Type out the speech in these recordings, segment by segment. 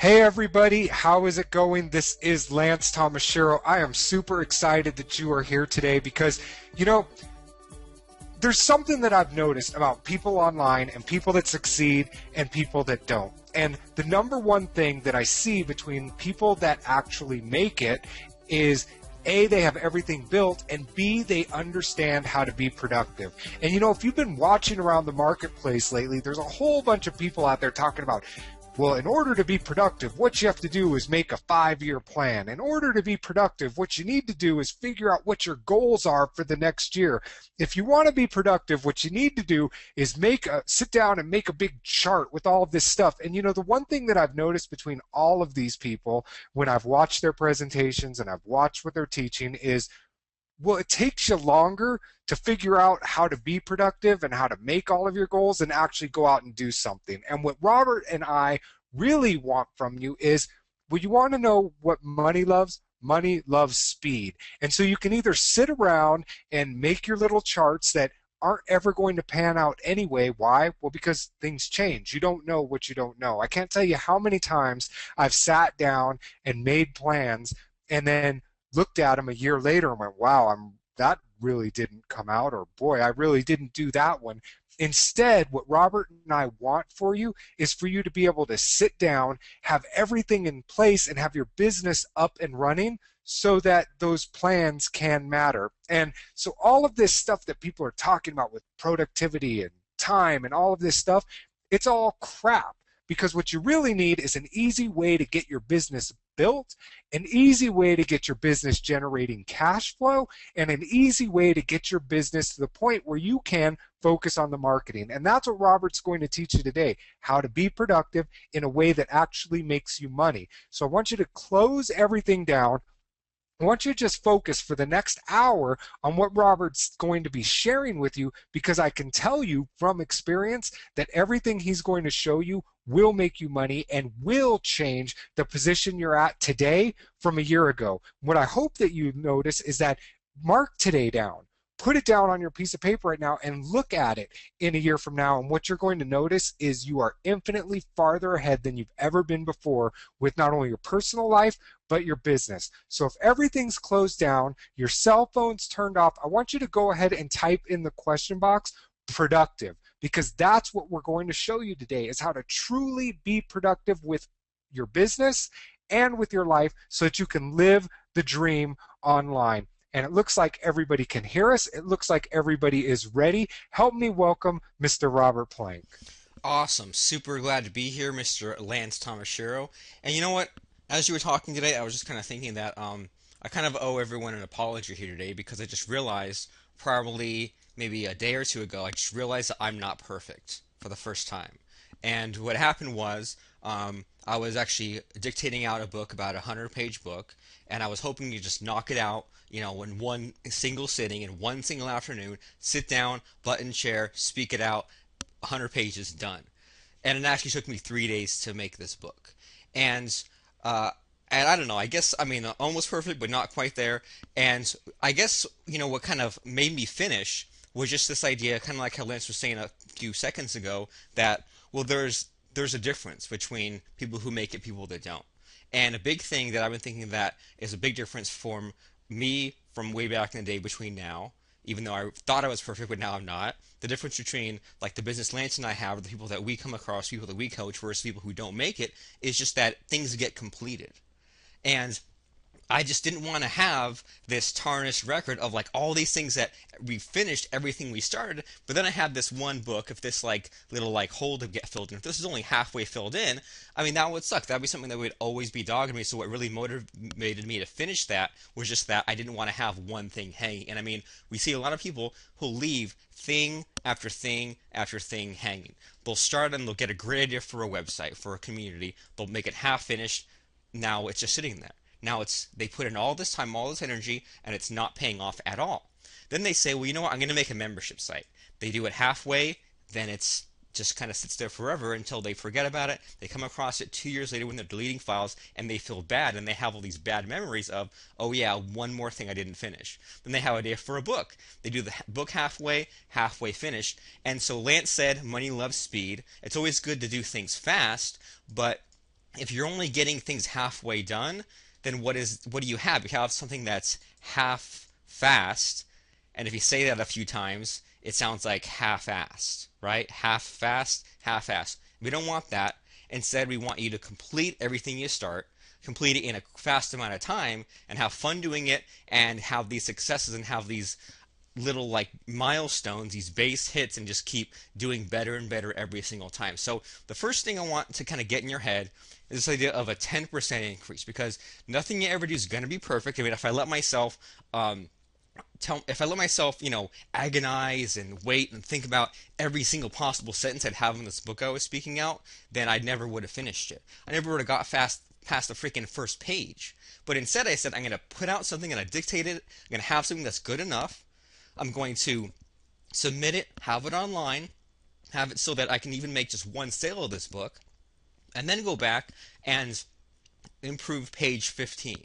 Hey everybody, how is it going? This is Lance Tomashiro. I am super excited that you are here today because, you know, there's something that I've noticed about people online and people that succeed and people that don't. And the number one thing that I see between people that actually make it is A, they have everything built, and B, they understand how to be productive. And if you've been watching around the marketplace lately, there's a whole bunch of people out there talking about, well, in order to be productive, what you have to do is make a 5-year plan. In order to be productive, what you need to do is figure out what your goals are for the next year. If you want to be productive, what you need to do is sit down and make a big chart with all of this stuff. And the one thing that I've noticed between all of these people when I've watched their presentations and I've watched what they're teaching is, well, it takes you longer to figure out how to be productive and how to make all of your goals and actually go out and do something. And what Robert and I really want from you is, well, you want to know what money loves? Money loves speed. And so you can either sit around and make your little charts that aren't ever going to pan out anyway. Why? Well, because things change. You don't know what you don't know. I can't tell you how many times I've sat down and made plans and then looked at them a year later and went, wow, that really didn't come out, or boy, I really didn't do that one. Instead, what Robert and I want for you is for you to be able to sit down, have everything in place, and have your business up and running so that those plans can matter. And so all of this stuff that people are talking about with productivity and time and all of this stuff, it's all crap. Because what you really need is an easy way to get your business built, an easy way to get your business generating cash flow, and an easy way to get your business to the point where you can focus on the marketing. And that's what Robert's going to teach you today, how to be productive in a way that actually makes you money. So I want you to close everything down. I want you to just focus for the next hour on what Robert's going to be sharing with you, because I can tell you from experience that everything he's going to show you will make you money and will change the position you're at today from a year ago. What I hope that you notice is that mark today down. Put it down on your piece of paper right now and look at it in a year from now. And what you're going to notice is you are infinitely farther ahead than you've ever been before with not only your personal life, but your business. So if everything's closed down, your cell phone's turned off, I want you to go ahead and type in the question box, productive, because that's what we're going to show you today, is how to truly be productive with your business and with your life so that you can live the dream online. And it looks like everybody can hear us. It looks like everybody is ready. Help me welcome Mr. Robert Plank. Awesome. Super glad to be here, Mr. Lance Tomashiro. And you know what? As you were talking today, I was just kind of thinking that I kind of owe everyone an apology here today, because I just realized probably maybe a day or two ago, I just realized that I'm not perfect for the first time. And what happened was I was actually dictating out a book, about a 100-page book, and I was hoping to just knock it out, in one single sitting, in one single afternoon, sit down, button chair, speak it out, 100 pages, done. And it actually took me 3 days to make this book. And I don't know, I guess, almost perfect, but not quite there. And I guess, what kind of made me finish was just this idea, kind of like how Lance was saying a few seconds ago, that, well, there's a difference between people who make it, people that don't. And a big thing that I've been thinking that is a big difference from me from way back in the day between now, even though I thought I was perfect, but now I'm not. The difference between like the business Lance and I have, or the people that we come across, people that we coach, versus people who don't make it, is just that things get completed. And I just didn't want to have this tarnished record of like all these things that we finished everything we started, but then I had this one book, if this like little like hole to get filled in, if this is only halfway filled in, that would suck. That would be something that would always be dogging me. So what really motivated me to finish that was just that I didn't want to have one thing hanging. And we see a lot of people who leave thing after thing after thing hanging. They'll start and they'll get a great idea for a website, for a community. They'll make it half finished. Now it's just sitting there. Now they put in all this time, all this energy, and it's not paying off at all. Then they say, well, you know what, I'm going to make a membership site. They do it halfway, then it's just kind of sits there forever until they forget about it. They come across it 2 years later when they're deleting files, and they feel bad, and they have all these bad memories of, oh yeah, one more thing I didn't finish. Then they have an idea for a book. They do the book halfway finished. And so Lance said, money loves speed. It's always good to do things fast, but if you're only getting things halfway done, then what do you have? You have something that's half fast, and if you say that a few times, it sounds like half-assed, right? Half fast, half-assed. We don't want that. Instead, we want you to complete everything you start, complete it in a fast amount of time, and have fun doing it, and have these successes and have these little like milestones, these base hits, and just keep doing better and better every single time. So the first thing I want to kind of get in your head is this idea of a 10% increase, because nothing you ever do is going to be perfect. I mean, if I let myself, agonize and wait and think about every single possible sentence I'd have in this book I was speaking out, then I never would have finished it. I never would have got past the freaking first page. But instead I said, I'm going to put out something and I dictate it. I'm going to have something that's good enough. I'm going to submit it, have it online, have it so that I can even make just one sale of this book, and then go back and improve page 15.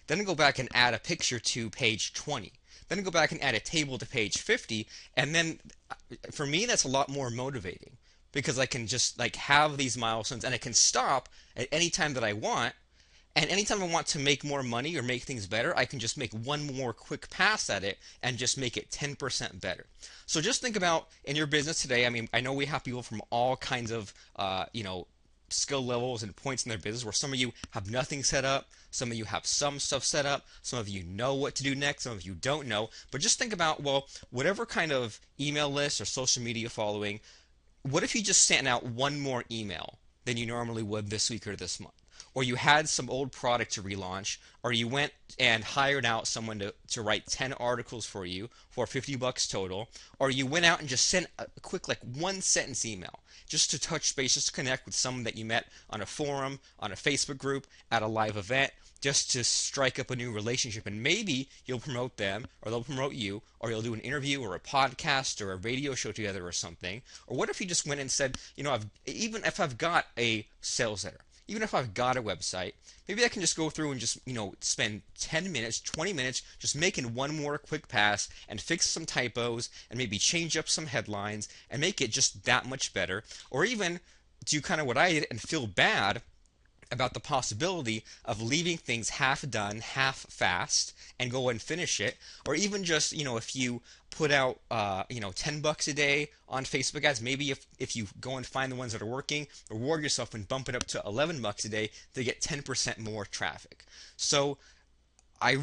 Then go back and add a picture to page 20. Then go back and add a table to page 50, and then for me that's a lot more motivating, because I can just like have these milestones and I can stop at any time that I want. And anytime I want to make more money or make things better, I can just make one more quick pass at it and just make it 10% better. So just think about in your business today. I mean, I know we have people from all kinds of, skill levels and points in their business, where some of you have nothing set up, some of you have some stuff set up, some of you know what to do next, some of you don't know. But just think about, well, whatever kind of email list or social media following, what if you just sent out one more email than you normally would this week or this month? Or you had some old product to relaunch, or you went and hired out someone to write 10 articles for you for $50 total, or you went out and just sent a quick like one sentence email just to touch base, just to connect with someone that you met on a forum, on a Facebook group, at a live event, just to strike up a new relationship. And maybe you'll promote them, or they'll promote you, or you'll do an interview or a podcast or a radio show together or something. Or what if you just went and said, even if I've got a sales letter, even if I've got a website, maybe I can just go through and just, spend 10 minutes, 20 minutes just making one more quick pass and fix some typos and maybe change up some headlines and make it just that much better. Or even do kind of what I did and feel bad about the possibility of leaving things half done, half fast, and go and finish it. Or even just, if you put out, $10 a day on Facebook ads, maybe if you go and find the ones that are working, reward yourself and bump it up to $11 a day to get 10% more traffic. So I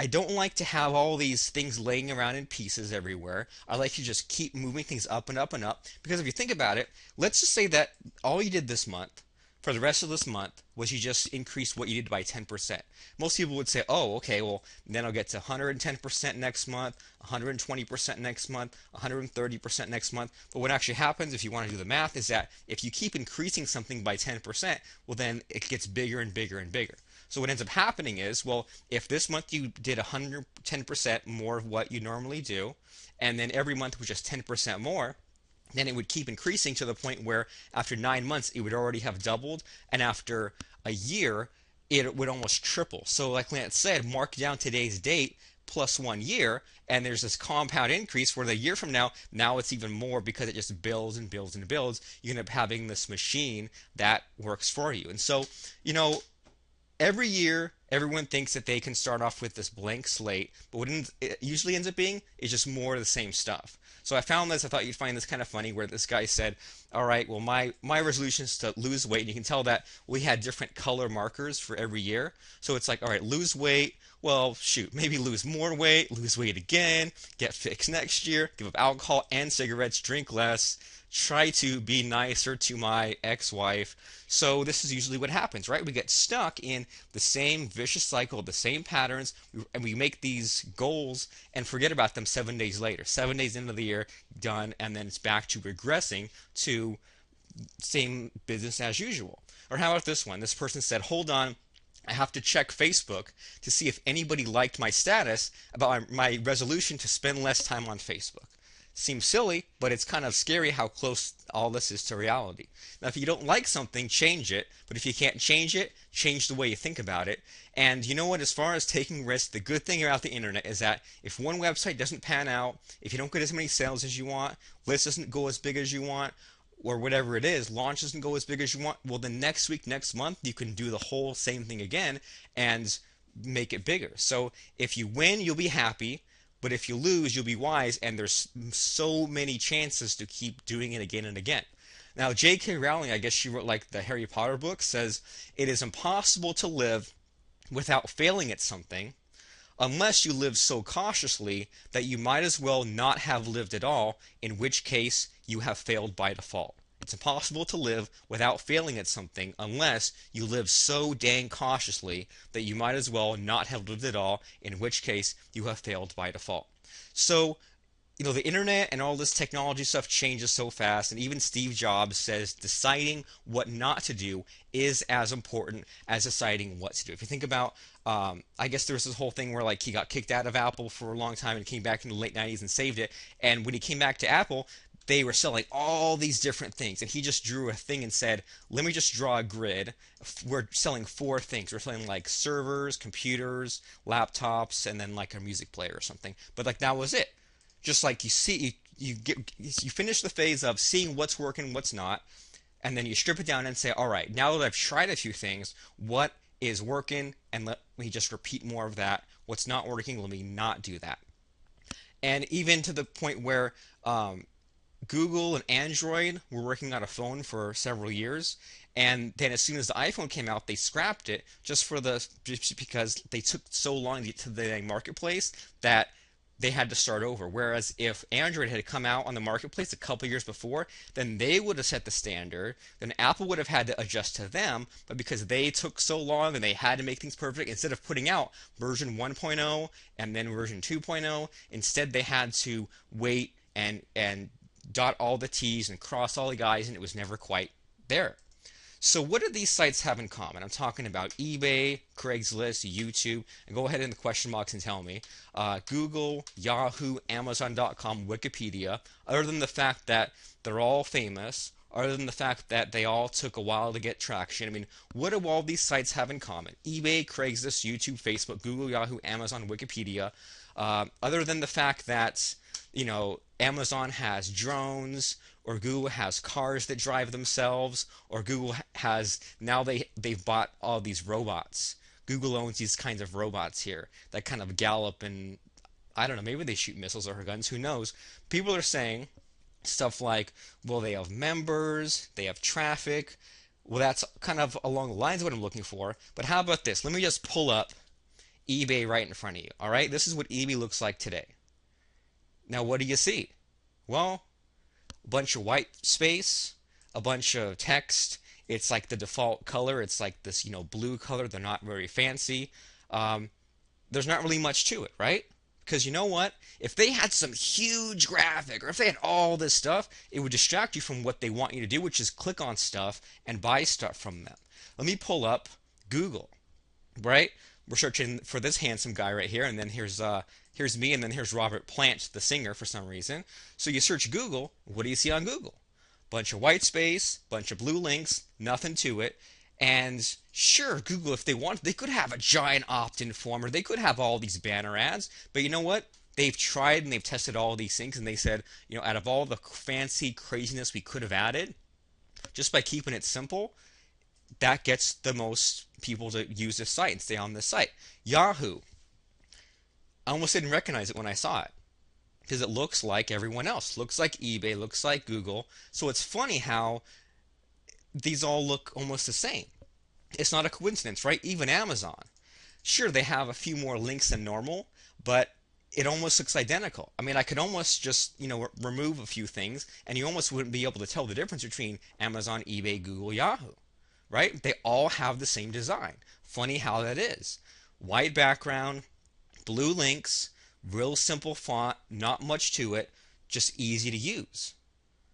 don't like to have all these things laying around in pieces everywhere. I like to just keep moving things up and up and up, because if you think about it, let's just say that all you did this month, for the rest of this month, was you just increased what you did by 10%. Most people would say, oh, okay, well, then I'll get to 110% next month, 120% next month, 130% next month. But what actually happens, if you want to do the math, is that if you keep increasing something by 10%, well, then it gets bigger and bigger and bigger. So what ends up happening is, well, if this month you did 110% more of what you normally do, and then every month was just 10% more, then it would keep increasing to the point where after 9 months it would already have doubled, and after a year it would almost triple. So like Lance said, mark down today's date plus 1 year, and there's this compound increase where the year from now it's even more, because it just builds and builds and builds. You end up having this machine that works for you. And so, every year everyone thinks that they can start off with this blank slate, but what it usually ends up being is just more of the same stuff. So I found this, I thought you'd find this kind of funny, where this guy said, all right, well, my resolution is to lose weight. And you can tell that we had different color markers for every year. So it's like, all right, lose weight. Well, shoot, maybe lose more weight, lose weight again, get fixed next year, give up alcohol and cigarettes, drink less, try to be nicer to my ex-wife. So this is usually what happens, right? We get stuck in the same vicious cycle, the same patterns, and we make these goals and forget about them 7 days later. 7 days into the year, done, and then it's back to regressing to same business as usual. Or how about this one? This person said, hold on, I have to check Facebook to see if anybody liked my status about my resolution to spend less time on Facebook. Seems silly, but it's kind of scary how close all this is to reality. Now, if you don't like something, change it. But if you can't change it, change the way you think about it. And you know what? As far as taking risks, the good thing about the internet is that if one website doesn't pan out, if you don't get as many sales as you want, list doesn't go as big as you want, or whatever it is, launch doesn't go as big as you want, well, then next week, next month, you can do the whole same thing again and make it bigger. So if you win, you'll be happy, but if you lose, you'll be wise, and there's so many chances to keep doing it again and again. Now, J.K. Rowling, I guess she wrote like the Harry Potter book, says it is impossible to live without failing at something unless you live so cautiously that you might as well not have lived at all, in which case you have failed by default. It's impossible to live without failing at something unless you live so dang cautiously that you might as well not have lived at all, in which case you have failed by default. So, the internet and all this technology stuff changes so fast, and even Steve Jobs says deciding what not to do is as important as deciding what to do. If you think about, I guess there was this whole thing where like he got kicked out of Apple for a long time and came back in the late 90s and saved it. And when he came back to Apple, they were selling all these different things, and he just drew a thing and said, let me just draw a grid. We're selling four things. We're selling like servers, computers, laptops, and then like a music player or something. But like that was it. Just like you see, you finish the phase of seeing what's working, what's not, and then you strip it down and say, all right, now that I've tried a few things, what is working, and let me just repeat more of that. What's not working, let me not do that. And even to the point where Google and Android were working on a phone for several years, and then as soon as the iPhone came out, they scrapped it just because they took so long to get to the marketplace that they had to start over. Whereas if Android had come out on the marketplace a couple years before, then they would have set the standard. Then Apple would have had to adjust to them. But because they took so long and they had to make things perfect, instead of putting out version 1.0 and then version 2.0, instead they had to wait and dot all the T's and cross all the I's, and it was never quite there. So what do these sites have in common? I'm talking about eBay, Craigslist, YouTube, and go ahead in the question box and tell me. Google, Yahoo, Amazon.com, Wikipedia, other than the fact that they're all famous, other than the fact that they all took a while to get traction. I mean, what do all these sites have in common? eBay, Craigslist, YouTube, Facebook, Google, Yahoo, Amazon, Wikipedia, other than the fact that, Amazon has drones, or Google has cars that drive themselves, or Google has, now they've bought all these robots. Google owns these kinds of robots here that kind of gallop, and I don't know, maybe they shoot missiles or guns, who knows. People are saying stuff like, well, they have members, they have traffic. Well, that's kind of along the lines of what I'm looking for. But how about this? Let me just pull up eBay right in front of you. All right, this is what eBay looks like today. Now, what do you see? Well, a bunch of white space, a bunch of text. It's like the default color. It's like this, blue color. They're not very fancy. There's not really much to it, right? Because you know what? If they had some huge graphic, or if they had all this stuff, it would distract you from what they want you to do, which is click on stuff and buy stuff from them. Let me pull up Google, right? We're searching for this handsome guy right here, and then here's me, and then here's Robert Plant, the singer, for some reason. So you search Google. What do you see on Google? Bunch of white space, bunch of blue links, nothing to it. And sure, Google, if they wanted, they could have a giant opt-in form, or they could have all these banner ads. But you know what? They've tried and they've tested all these things, and they said, out of all the fancy craziness we could have added, just by keeping it simple, that gets the most people to use this site and stay on this site. Yahoo. I almost didn't recognize it when I saw it, because it looks like everyone else. Looks like eBay, looks like Google. So it's funny how these all look almost the same. It's not a coincidence, right? Even Amazon. Sure, they have a few more links than normal, but it almost looks identical. I mean, I could almost just, remove a few things, and you almost wouldn't be able to tell the difference between Amazon, eBay, Google, Yahoo, right? They all have the same design. Funny how that is. White background, blue links, real simple font, not much to it, just easy to use.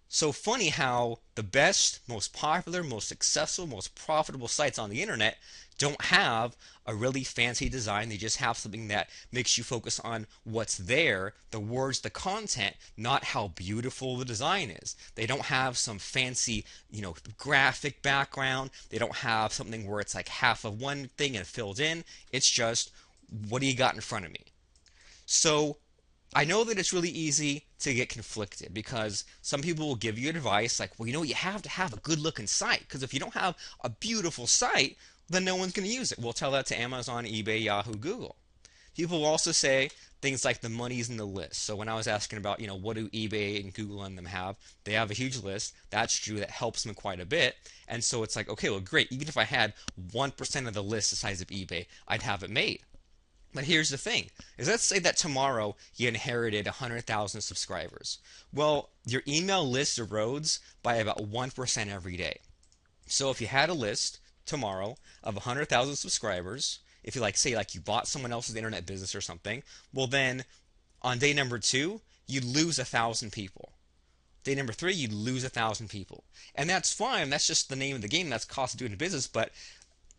So funny how the best, most popular, most successful, most profitable sites on the internet don't have a really fancy design. They just have something that makes you focus on what's there, the words, the content, not how beautiful the design is. They don't have some fancy, graphic background. They don't have something where it's like half of one thing and filled in. It's just, what do you got in front of me? So I know that it's really easy to get conflicted because some people will give you advice like, well, you have to have a good looking site because if you don't have a beautiful site, then no one's going to use it. We'll tell that to Amazon, eBay, Yahoo, Google. People will also say things like the money's in the list. So when I was asking about, what do eBay and Google and them have, they have a huge list. That's true. That helps them quite a bit. And so it's like, okay, well, great. Even if I had 1% of the list the size of eBay, I'd have it made. But here's the thing, is let's say that tomorrow you inherited 100,000 subscribers. Well, your email list erodes by about 1% every day. So if you had a list tomorrow of 100,000 subscribers, if you say you bought someone else's internet business or something, well then on day number 2, you'd lose 1,000 people. Day number 3, you'd lose 1,000 people. And that's fine. That's just the name of the game. That's cost of doing business. But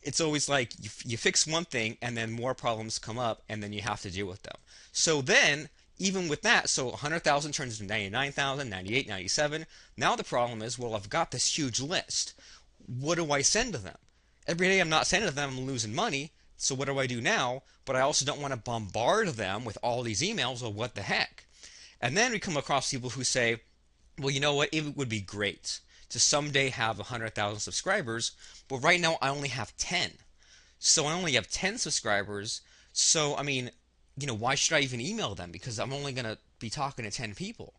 it's always like you fix one thing and then more problems come up and then you have to deal with them. So then, even with that, so 100,000 turns into 99,000, 98, 97. Now the problem is, well, I've got this huge list. What do I send to them? Every day I'm not sending to them, I'm losing money. So what do I do now? But I also don't want to bombard them with all these emails. Well, what the heck? And then we come across people who say, well, you know what? It would be great to someday have 100,000 subscribers, but right now I only have 10. So I only have 10 subscribers. So, I mean, why should I even email them? Because I'm only going to be talking to 10 people.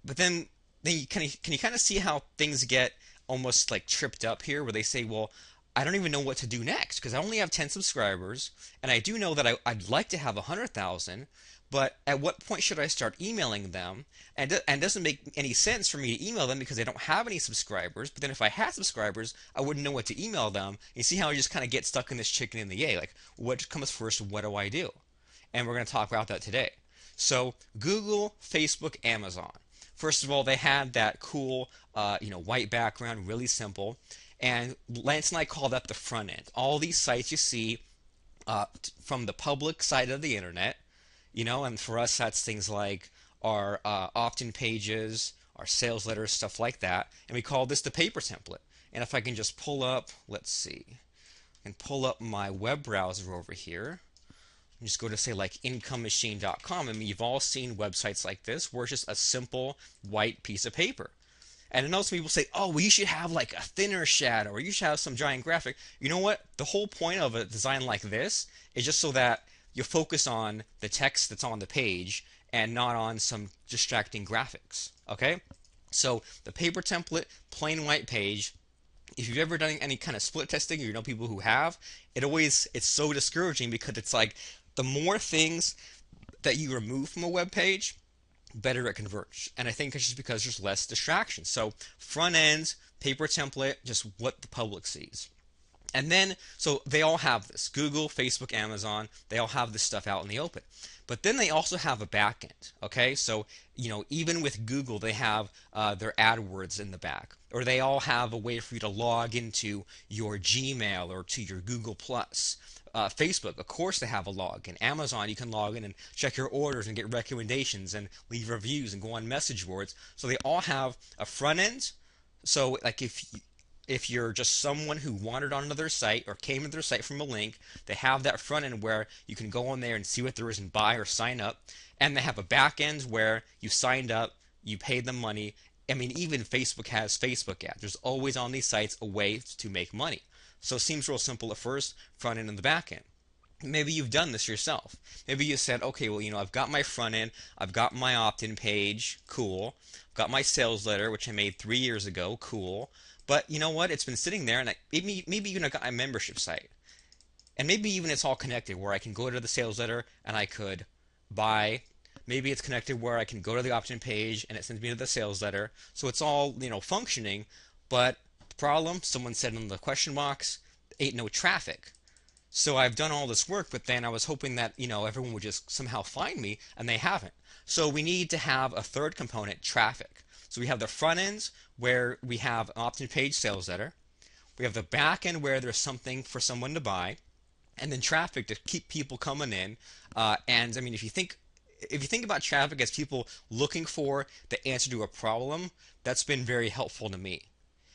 But then can you kind of see how things get almost like tripped up here where they say, well, I don't even know what to do next because I only have 10 subscribers and I do know that I'd like to have 100,000, but at what point should I start emailing them? And it doesn't make any sense for me to email them because I don't have any subscribers. But then if I had subscribers, I wouldn't know what to email them. You see how I just kind of get stuck in this chicken and the egg. Like, what comes first? What do I do? And we're going to talk about that today. So Google, Facebook, Amazon. First of all, they had that cool, white background, really simple. And Lance and I call that the front end. All these sites you see from the public side of the internet, and for us that's things like our opt-in pages, our sales letters, stuff like that. And we call this the paper template. And if I can just pull up, let's see, and pull up my web browser over here. And just go to say like incomemachine.com. I mean, you've all seen websites like this where it's just a simple white piece of paper. And I know some people say, oh, well, you should have like a thinner shadow or you should have some giant graphic. You know what? The whole point of a design like this is just so that you focus on the text that's on the page and not on some distracting graphics. Okay? So the paper template, plain white page. If you've ever done any kind of split testing, or you know people who have, it's so discouraging because it's like the more things that you remove from a web page, better it converts. And I think it's just because there's less distraction. So front end, paper template, just what the public sees. And then, so they all have this. Google, Facebook, Amazon, they all have this stuff out in the open. But then they also have a backend, okay? So, even with Google, they have their AdWords in the back. Or they all have a way for you to log into your Gmail or to your Google+. Facebook, of course, they have a login. Amazon, you can log in and check your orders and get recommendations and leave reviews and go on message boards. So they all have a front end. So, like if you're just someone who wandered on another site or came to their site from a link, they have that front end where you can go on there and see what there is and buy or sign up. And they have a back end where you signed up, you paid them money. I mean, even Facebook has Facebook ads. There's always on these sites a way to make money. So it seems real simple at first, front end and the back end. Maybe you've done this yourself. Maybe you said, okay, well, I've got my front end, I've got my opt-in page, cool. I've got my sales letter, which I made 3 years ago, cool. But you know what? It's been sitting there, and maybe even I got my membership site. And maybe even it's all connected, where I can go to the sales letter and I could buy. Maybe it's connected where I can go to the opt-in page and it sends me to the sales letter. So it's all, functioning. But the problem, someone said in the question box, ain't no traffic. So I've done all this work, but then I was hoping that, everyone would just somehow find me, and they haven't. So we need to have a third component, traffic. So we have the front ends where we have an opt-in page sales letter. We have the back end where there's something for someone to buy, and then traffic to keep people coming in. And I mean, if you think about traffic as people looking for the answer to a problem, that's been very helpful to me.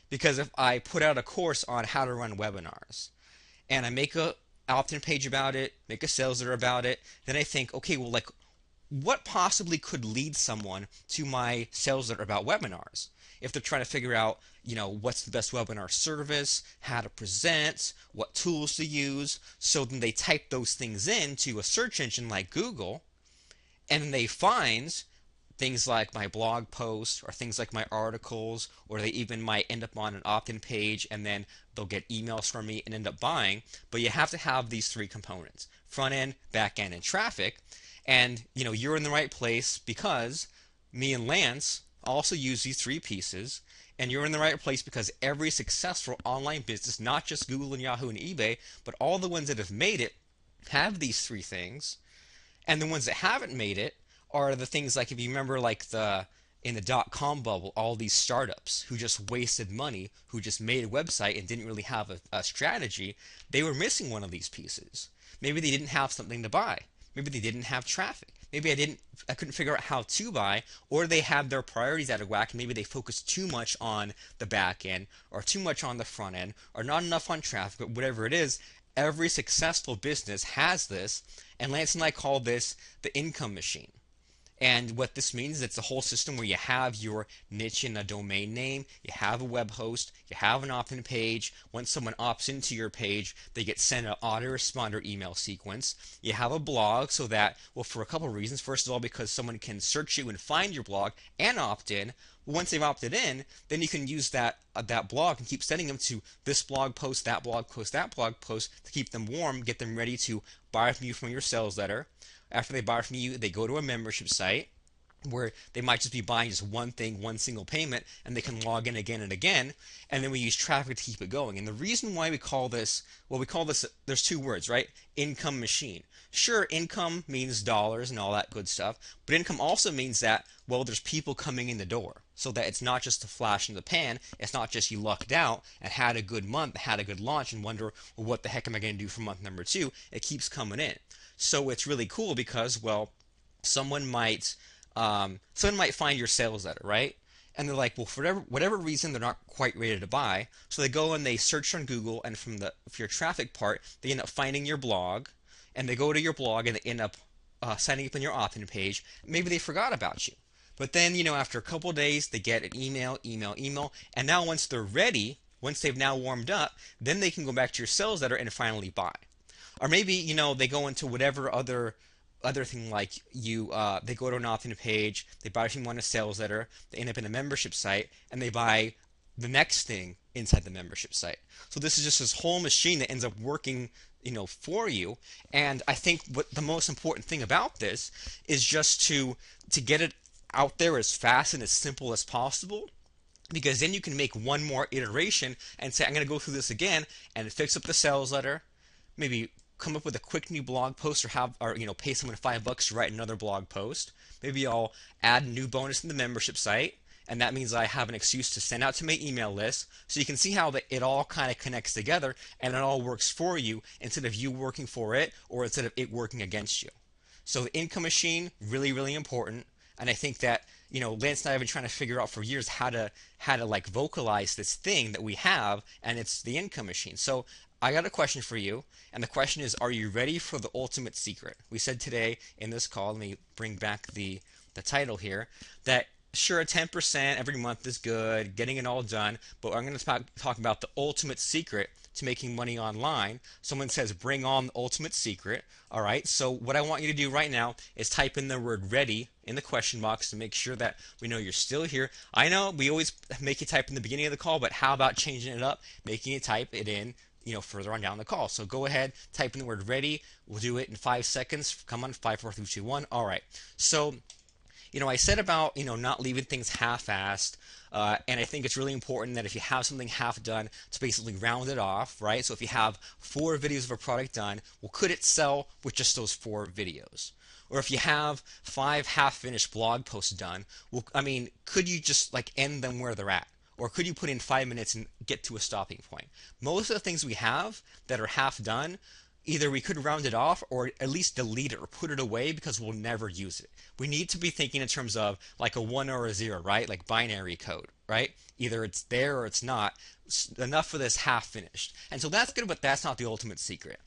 Because if I put out a course on how to run webinars, and I make a opt-in page about it, make a sales letter about it, then I think, okay, well, like, what possibly could lead someone to my sales letter about webinars? If they're trying to figure out, what's the best webinar service, how to present, what tools to use, so then they type those things into a search engine like Google, and then they find things like my blog post or things like my articles, or they even might end up on an opt-in page and then they'll get emails from me and end up buying. But you have to have these three components: front end, back end, and traffic. And you're in the right place because me and Lance also use these three pieces. And you're in the right place because every successful online business, not just Google and Yahoo and eBay, but all the ones that have made it, have these three things. And the ones that haven't made it are the things like, if you remember, like in the dot-com bubble, all these startups who just wasted money, who just made a website and didn't really have a strategy. They were missing one of these pieces. Maybe they didn't have something to buy. Maybe they didn't have traffic. Maybe I couldn't figure out how to buy, or they had their priorities out of whack, and maybe they focused too much on the back end, or too much on the front end, or not enough on traffic. But whatever it is, every successful business has this, and Lance and I call this the income machine. And what this means is it's a whole system where you have your niche in a domain name, you have a web host, you have an opt-in page. Once someone opts into your page, they get sent an autoresponder email sequence. You have a blog so that, well, for a couple of reasons. First of all, because someone can search you and find your blog and opt in. Once they've opted in, then you can use that blog and keep sending them to this blog post, that blog post, that blog post to keep them warm, get them ready to buy from you from your sales letter. After they buy from you, they go to a membership site where they might just be buying just one thing, one single payment, and they can log in again and again. And then we use traffic to keep it going. And the reason why we call this, there's two words, right? Income machine. Sure, income means dollars and all that good stuff, but income also means that, well, there's people coming in the door. So that it's not just a flash in the pan. It's not just you lucked out and had a good month, had a good launch, and wonder, well, what the heck am I going to do for month number 2? It keeps coming in. So it's really cool because, well, someone might find your sales letter, right? And they're like, well, for whatever reason, they're not quite ready to buy. So they go and they search on Google, and for your traffic part, they end up finding your blog, and they go to your blog and they end up signing up on your opt-in page. Maybe they forgot about you. But then, after a couple of days, they get an email, and now once they're ready, once they've now warmed up, then they can go back to your sales letter and finally buy. Or maybe, they go into whatever other thing, like they go to an opt-in page, they buy from you on a sales letter, they end up in a membership site, and they buy the next thing inside the membership site. So this is just this whole machine that ends up working, for you. And I think what the most important thing about this is just to get it out there as fast and as simple as possible. Because then you can make one more iteration and say, I'm going to go through this again and fix up the sales letter, maybe come up with a quick new blog post, or pay someone $5 to write another blog post. Maybe I'll add a new bonus in the membership site, and that means I have an excuse to send out to my email list. So you can see how it all kind of connects together, and it all works for you instead of you working for it, or instead of it working against you. So the income machine, really, really important. And I think that, Lance and I have been trying to figure out for years how to like vocalize this thing that we have, and it's the income machine. So I got a question for you, and the question is, are you ready for the ultimate secret? We said today in this call, let me bring back the title here, that sure, 10% every month is good, getting it all done, but I'm going to talk about the ultimate secret to making money online. Someone says, bring on the ultimate secret. All right, so what I want you to do right now is type in the word ready in the question box to make sure that we know you're still here. I know we always make you type in the beginning of the call, but how about changing it up, making you type it in further on down the call. So go ahead, type in the word ready. We'll do it in 5 seconds. Come on, 5, 4, 3, 2, 1. All right. So, I said about, not leaving things half-assed. And I think it's really important that if you have something half done, to basically round it off, right? So if you have 4 videos of a product done, well, could it sell with just those 4 videos? Or if you have 5 half-finished blog posts done, well, could you just like end them where they're at? Or could you put in 5 minutes and get to a stopping point? Most of the things we have that are half done, either we could round it off or at least delete it or put it away because we'll never use it. We need to be thinking in terms of like a 1 or a 0, right? Like binary code, right? Either it's there or it's not. Enough for this half finished. And so that's good, but that's not the ultimate secret.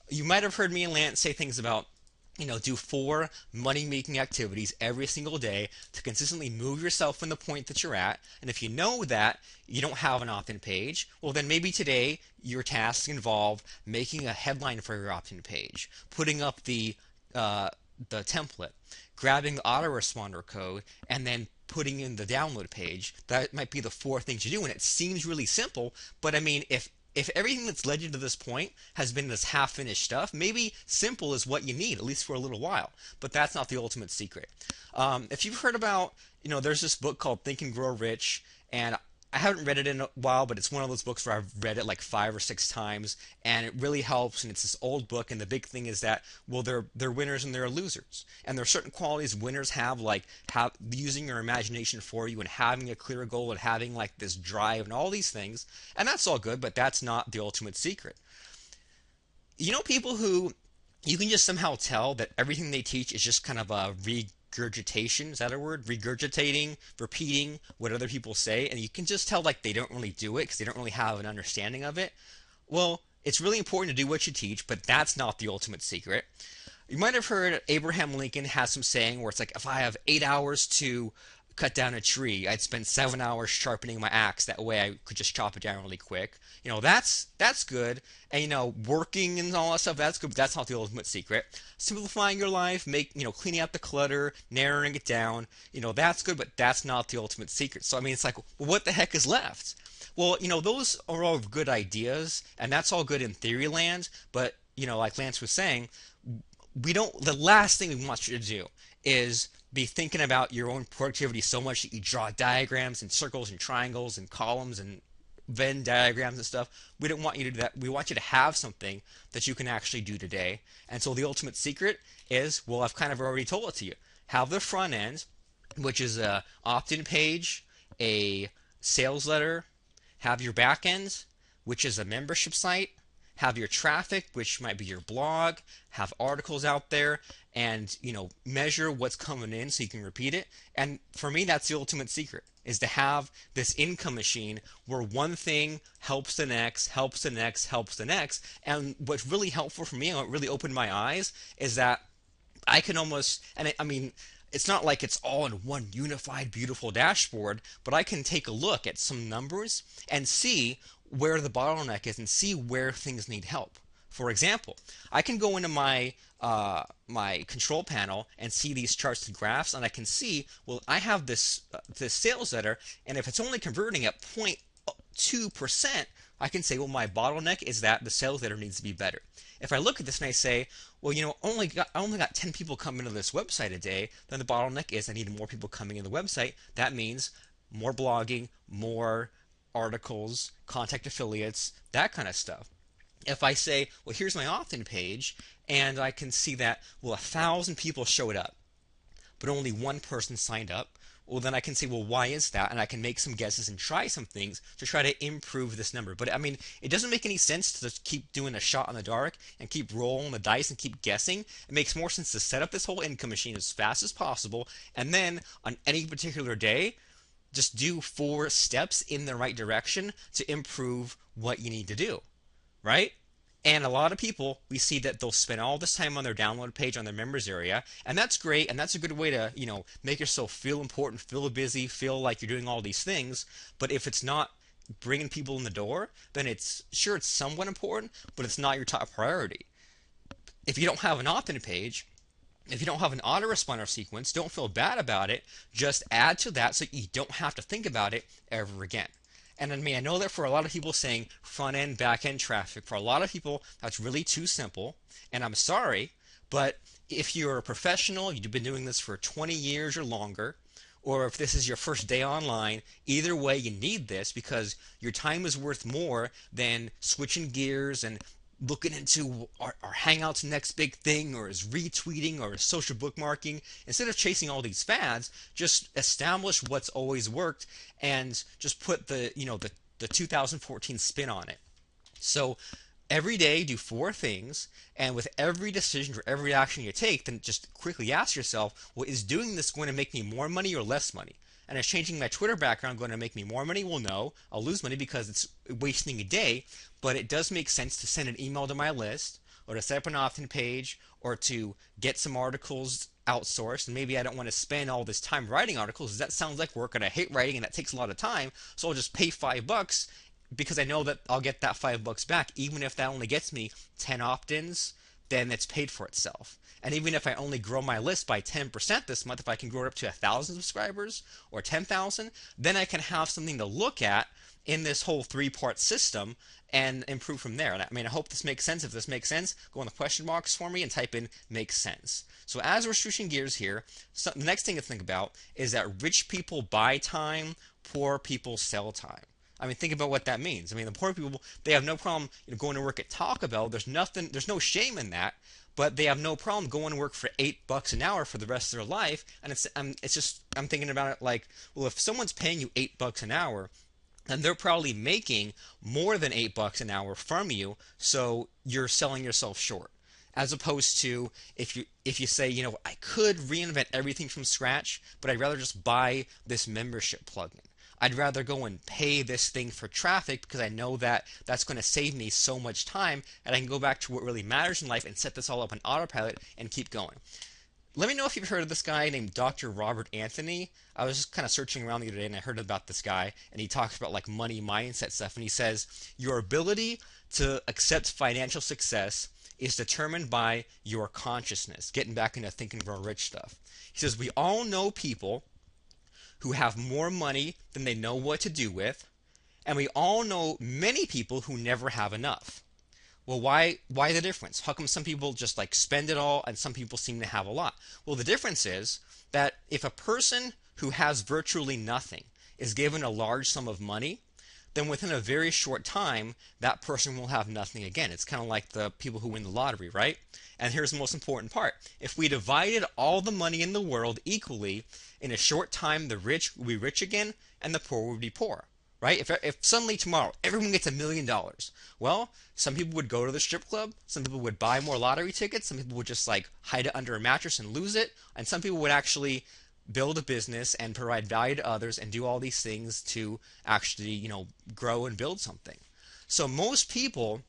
You might have heard me and Lance say things about do 4 money-making activities every single day to consistently move yourself from the point that you're at. And if you know that you don't have an opt-in page, well, then maybe today your tasks involve making a headline for your opt-in page, putting up uh, the template, grabbing the autoresponder code, and then putting in the download page. That might be the 4 things you do, and it seems really simple, but I mean, if everything that's led you to this point has been this half-finished stuff, maybe simple is what you need, at least for a little while. But that's not the ultimate secret. If you've heard about, there's this book called Think and Grow Rich, and I haven't read it in a while, but it's one of those books where I've read it like 5 or 6 times, and it really helps. And it's this old book, and the big thing is that, well, they're winners and they're losers, and there are certain qualities winners have, like using your imagination for you, and having a clear goal, and having like this drive, and all these things, and that's all good, but that's not the ultimate secret. People who you can just somehow tell that everything they teach is just kind of a regurgitation. Is that a word? Regurgitating, repeating what other people say, and you can just tell like they don't really do it because they don't really have an understanding of it. Well, it's really important to do what you teach, but that's not the ultimate secret. You might have heard Abraham Lincoln has some saying where it's like, if I have 8 hours to cut down a tree, I'd spend 7 hours sharpening my axe. That way I could just chop it down really quick. That's good. And working and all that stuff, that's good, but that's not the ultimate secret. Simplifying your life, cleaning out the clutter, narrowing it down, that's good, but that's not the ultimate secret. So I mean, it's like, well, what the heck is left? Well, those are all good ideas, and that's all good in theory land, but like Lance was saying, the last thing we want you to do is be thinking about your own productivity so much that you draw diagrams and circles and triangles and columns and Venn diagrams and stuff. We don't want you to do that. We want you to have something that you can actually do today. And so the ultimate secret is, well, I've kind of already told it to you. Have the front end, which is a opt-in page, a sales letter. Have your back end, which is a membership site. Have your traffic, which might be your blog. Have articles out there, and measure what's coming in so you can repeat it. And for me, that's the ultimate secret, is to have this income machine where one thing helps the next, helps the next, helps the next. And what's really helpful for me, and what really opened my eyes, is that I can almost, and I mean, it's not like it's all in one unified, beautiful dashboard, but I can take a look at some numbers and see where the bottleneck is and see where things need help. For example, I can go into my my control panel and see these charts and graphs, and I can see, well, I have this sales letter, and if it's only converting at 0.2%, I can say, well, my bottleneck is that the sales letter needs to be better. If I look at this and I say, well, I only got 10 people coming to this website a day, then the bottleneck is I need more people coming in the website. That means more blogging, more articles, contact affiliates, that kind of stuff. If I say, well, here's my opt-in page, and I can see that, well, 1,000 people showed up, but only one person signed up, well, then I can say, well, why is that? And I can make some guesses and try some things to try to improve this number. But I mean, it doesn't make any sense to keep doing a shot in the dark and keep rolling the dice and keep guessing. It makes more sense to set up this whole income machine as fast as possible, and then on any particular day, just do 4 steps in the right direction to improve what you need to do, right? And a lot of people, we see that they'll spend all this time on their download page, on their members area, and that's great, and that's a good way to, make yourself feel important, feel busy, feel like you're doing all these things. But if it's not bringing people in the door, then it's somewhat important, but it's not your top priority. If you don't have an opt-in page, if you don't have an autoresponder sequence, don't feel bad about it. Just add to that so you don't have to think about it ever again. And I mean, I know that for a lot of people saying front end, back end traffic, for a lot of people, that's really too simple. And I'm sorry, but if you're a professional, you've been doing this for 20 years or longer, or if this is your first day online, either way, you need this because your time is worth more than switching gears and looking into our Hangouts next big thing, or is retweeting, or is social bookmarking. Instead of chasing all these fads, just establish what's always worked and just put the 2014 spin on it. So every day do 4 things, and with every decision or every action you take, then just quickly ask yourself, well, is doing this going to make me more money or less money? And is changing my Twitter background going to make me more money? Well, no. I'll lose money because it's wasting a day, but it does make sense to send an email to my list, or to set up an opt-in page, or to get some articles outsourced. And maybe I don't want to spend all this time writing articles, 'cause that sounds like work and I hate writing and that takes a lot of time. So I'll just pay $5 because I know that I'll get that $5 back, even if that only gets me 10 opt-ins, then it's paid for itself. And even if I only grow my list by 10% this month, if I can grow it up to 1,000 subscribers or 10,000, then I can have something to look at in this whole three-part system and improve from there. And I mean, I hope this makes sense. If this makes sense, go in the question box for me and type in "makes sense." So as we're switching gears here, the next thing to think about is that rich people buy time, poor people sell time. I mean, think about what that means. I mean, the poor people, they have no problem going to work at Taco Bell. There's no shame in that, but they have no problem going to work for $8 an hour for the rest of their life. And I'm thinking about it like, well, if someone's paying you $8 an hour, then they're probably making more than $8 an hour from you, so you're selling yourself short. As opposed to if you say, I could reinvent everything from scratch, but I'd rather just buy this membership plugin. I'd rather go and pay this thing for traffic because I know that that's going to save me so much time, and I can go back to what really matters in life and set this all up on autopilot and keep going. Let me know if you've heard of this guy named Dr. Robert Anthony. I was just kind of searching around the other day and I heard about this guy, and he talks about like money mindset stuff, and he says your ability to accept financial success is determined by your consciousness. Getting back into Think and Grow Rich stuff. He says we all know people who have more money than they know what to do with, and we all know many people who never have enough. Well, why the difference? How come some people just like spend it all and some people seem to have a lot? Well, the difference is that if a person who has virtually nothing is given a large sum of money, then within a very short time, that person will have nothing again. It's kind of like the people who win the lottery, right? And here's the most important part. If we divided all the money in the world equally, in a short time, the rich will be rich again and the poor will be poor. Right? If suddenly tomorrow everyone gets $1 million, well, some people would go to the strip club, some people would buy more lottery tickets, some people would just like hide it under a mattress and lose it, and some people would actually build a business and provide value to others and do all these things to actually, grow and build something. So most people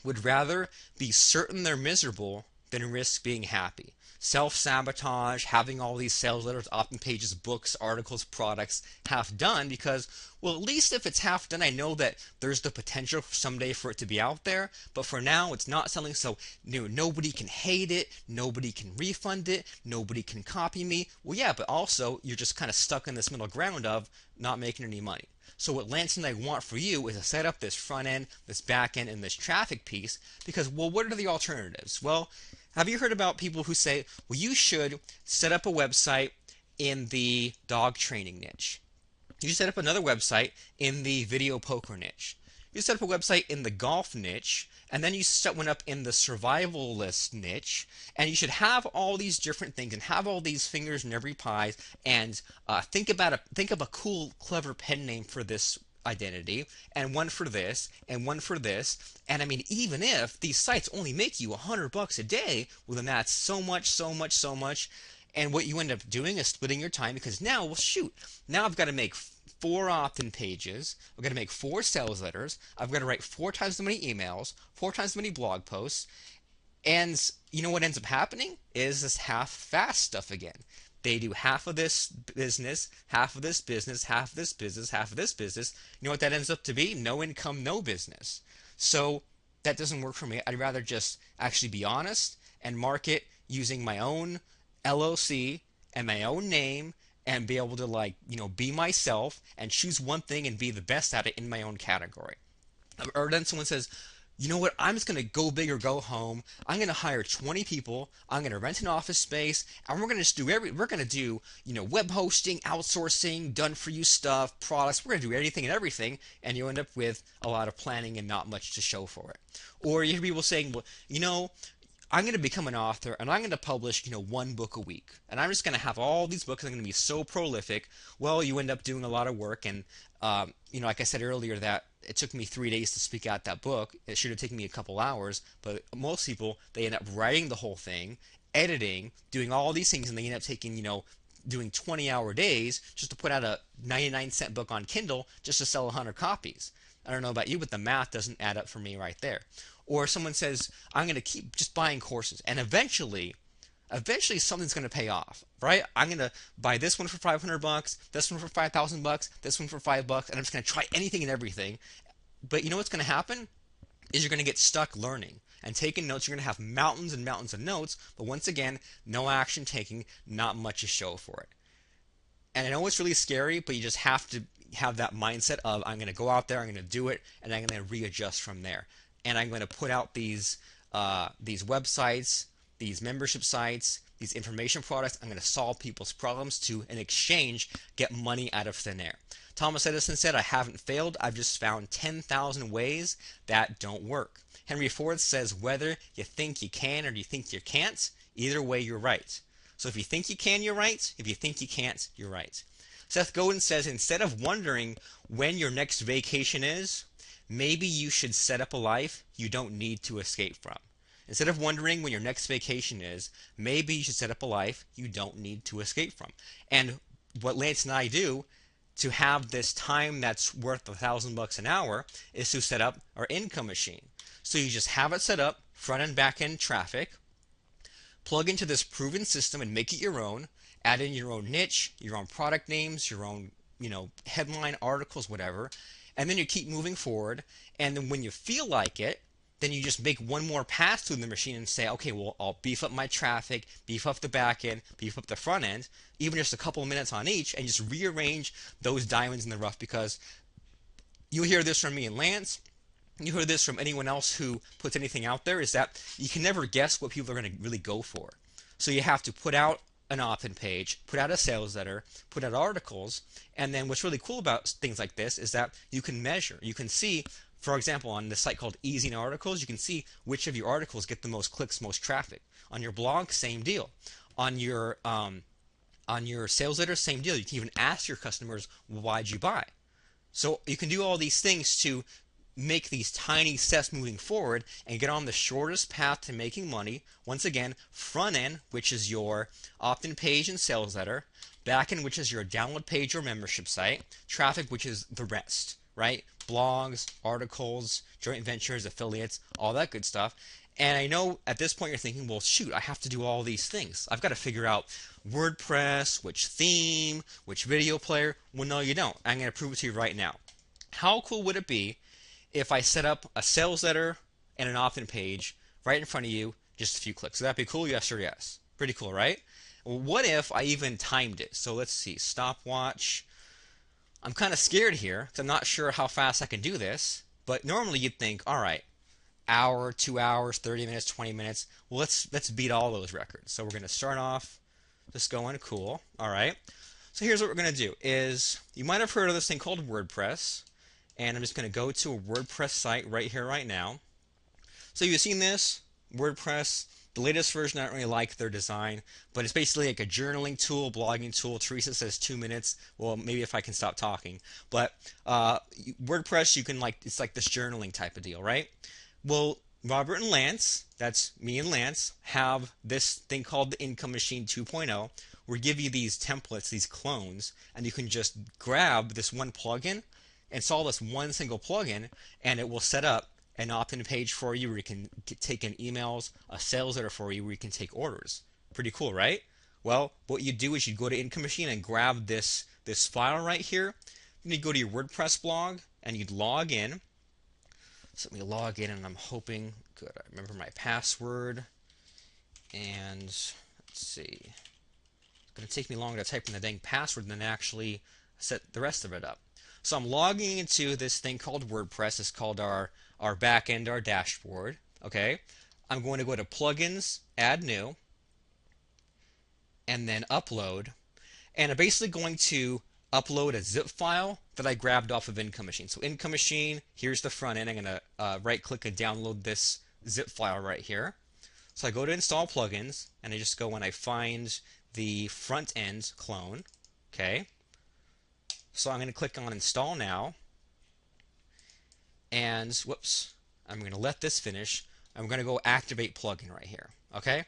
would rather be certain they're miserable than risk being happy. Self-sabotage, having all these sales letters, opt-in pages, books, articles, products half done because, well, at least if it's half done, I know that there's the potential someday for it to be out there. But for now, it's not selling, so nobody can hate it, nobody can refund it, nobody can copy me. Well, yeah, but also you're just kind of stuck in this middle ground of not making any money. So what Lance and I want for you is to set up this front end, this back end, and this traffic piece because, well, what are the alternatives? Well, have you heard about people who say, well, you should set up a website in the dog training niche. You should set up another website in the video poker niche. You set up a website in the golf niche, and then you set one up in the survivalist niche, and you should have all these different things and have all these fingers in every pie, and think of a cool, clever pen name for this identity, and one for this, and one for this. And I mean, even if these sites only make you $100 a day, well, then that's so much. And what you end up doing is splitting your time because now, well, shoot, now I've got to make 4 opt-in pages, I've got to make 4 sales letters, I've got to write 4 times as many emails, 4 times as many blog posts, and you know what ends up happening is this half-fast stuff again. They do half of this business, half of this business, half of this business, half of this business. You know what that ends up to be? No income, no business. So that doesn't work for me. I'd rather just actually be honest and market using my own LLC and my own name and be able to be myself and choose one thing and be the best at it in my own category. Or then someone says, you know what, I'm just going to go big or go home. I'm going to hire 20 people. I'm going to rent an office space, and we're going to just we're going to do, web hosting, outsourcing, done for you stuff, products. We're going to do anything and everything, and you end up with a lot of planning and not much to show for it. Or you hear people saying, well, I'm going to become an author and I'm going to publish, 1 book a week. And I'm just going to have all these books. I'm going to be so prolific. Well, you end up doing a lot of work. And, like I said earlier, that it took me 3 days to speak out that book. It should have taken me a couple hours. But most people, they end up writing the whole thing, editing, doing all these things, and they end up taking, doing 20-hour days just to put out a 99-cent book on Kindle just to sell 100 copies. I don't know about you, but the math doesn't add up for me right there. Or someone says, I'm going to keep just buying courses, and eventually something's going to pay off, right? I'm going to buy this one for $500, this one for $5,000, this one for $5, and I'm just going to try anything and everything. But you know what's going to happen is you're going to get stuck learning and taking notes. You're going to have mountains and mountains of notes, but once again, no action taking, not much to show for it. And I know it's really scary, but you just have to have that mindset of I'm going to go out there, I'm going to do it, and I'm going to readjust from there. And I'm going to put out these websites, these membership sites, these information products. I'm going to solve people's problems to, in exchange, get money out of thin air. Thomas Edison said, I haven't failed, I've just found 10,000 ways that don't work. Henry Ford says, whether you think you can or you think you can't, either way you're right. So if you think you can, you're right. If you think you can't, you're right. Seth Godin says, instead of wondering when your next vacation is, maybe you should set up a life you don't need to escape from. Instead of wondering when your next vacation is, maybe you should set up a life you don't need to escape from. And what Lance and I do to have this time that's worth $1,000 an hour is to set up our income machine. So you just have it set up, front and back end traffic, plug into this proven system and make it your own, add in your own niche, your own product names, your own, headline articles, whatever, and then you keep moving forward. And then when you feel like it, then you just make one more pass through the machine and say, okay, well, I'll beef up my traffic, beef up the back end, beef up the front end, even just a couple of minutes on each, and just rearrange those diamonds in the rough. Because you'll hear this from me and Lance, you heard this from anyone else who puts anything out there, is that you can never guess what people are going to really go for. So you have to put out an opt-in page, put out a sales letter, put out articles, and then what's really cool about things like this is that you can measure. You can see, for example, on the site called Easy Articles, you can see which of your articles get the most clicks, most traffic. On your blog, same deal. On your sales letter, same deal. You can even ask your customers, why'd you buy? So you can do all these things to make these tiny steps moving forward and get on the shortest path to making money. Once again, front end, which is your opt-in page and sales letter, back end, which is your download page or membership site, traffic, which is the rest, right? Blogs, articles, joint ventures, affiliates, all that good stuff. And I know at this point you're thinking, well, shoot, I have to do all these things. I've got to figure out WordPress, which theme, which video player. Well, no, you don't. I'm going to prove it to you right now. How cool would it be if I set up a sales letter and an opt-in page right in front of you, just a few clicks? Would that be cool? Yes or yes? Pretty cool, right? Well, what if I even timed it? So let's see, stopwatch. I'm kind of scared here because I'm not sure how fast I can do this, but normally you'd think, all right, hour, 2 hours, 30 minutes, 20 minutes. Well, let's beat all those records. So we're going to start off just going cool. All right. So here's what we're going to do is, you might have heard of this thing called WordPress. And I'm just going to go to a WordPress site right here, right now. So you've seen this, WordPress. The latest version, I don't really like their design, but it's basically like a journaling tool, blogging tool. Teresa says 2 minutes. Well, maybe if I can stop talking. But WordPress, you can it's like this journaling type of deal, right? Well, Robert and Lance, that's me and Lance, have this thing called the Income Machine 2.0. We give you these templates, these clones, and you can just grab this one plugin, install this one single plugin, and it will set up an opt-in page for you where you can take in emails, a sales letter for you where you can take orders. Pretty cool, right? Well, what you do is you go to Income Machine and grab this file right here. Then you go to your WordPress blog and you'd log in. So let me log in, and I'm hoping, good, I remember my password. And let's see. It's going to take me longer to type in the dang password than actually set the rest of it up. So I'm logging into this thing called WordPress. It's called our back end, our dashboard. Okay. I'm going to go to Plugins, Add New, and then Upload. And I'm basically going to upload a zip file that I grabbed off of Income Machine. So Income Machine, here's the front end. I'm going to right-click and download this zip file right here. So I go to Install Plugins, and I just go and I find the front end clone. Okay. So I'm going to click on Install Now, and whoops, I'm going to let this finish. I'm going to go Activate Plugin right here. Okay?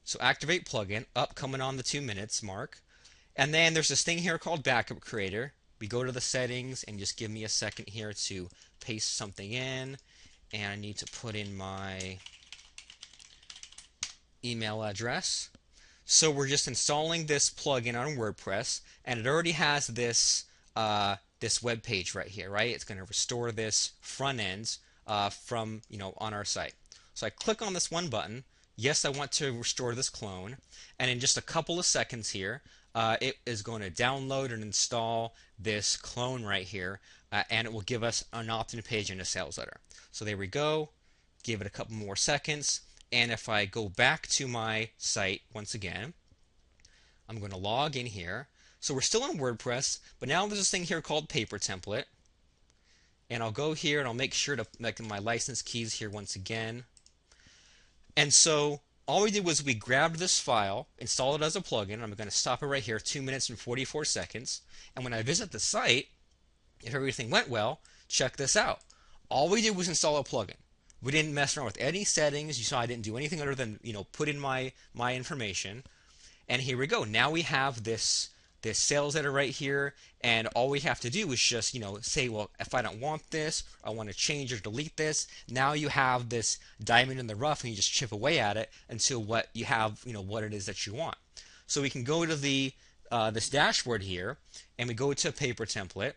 So Activate Plugin, up, coming on the 2 minutes mark. And then there's this thing here called Backup Creator. We go to the settings, and just give me a second here to paste something in. and I need to put in my email address. So we're just installing this plugin on WordPress, and it already has this web page right here, right? It's going to restore this front end from on our site. So I click on this one button. Yes, I want to restore this clone, and in just a couple of seconds here, it is going to download and install this clone right here, and it will give us an opt-in page and a sales letter. So there we go. Give it a couple more seconds. And if I go back to my site once again, I'm going to log in here. So we're still in WordPress, but now there's this thing here called Paper Template. And I'll go here and I'll make sure to make my license keys here once again. And so all we did was we grabbed this file, installed it as a plugin. I'm going to stop it right here, 2 minutes and 44 seconds. And when I visit the site, if everything went well, check this out. All we did was install a plugin. We didn't mess around with any settings. You saw I didn't do anything other than put in my information. And here we go. Now we have this sales letter right here, and all we have to do is just say, well, if I don't want this, I want to change or delete this. Now you have this diamond in the rough, and you just chip away at it until what you have, what it is that you want. So we can go to the this dashboard here, and we go to Paper Template.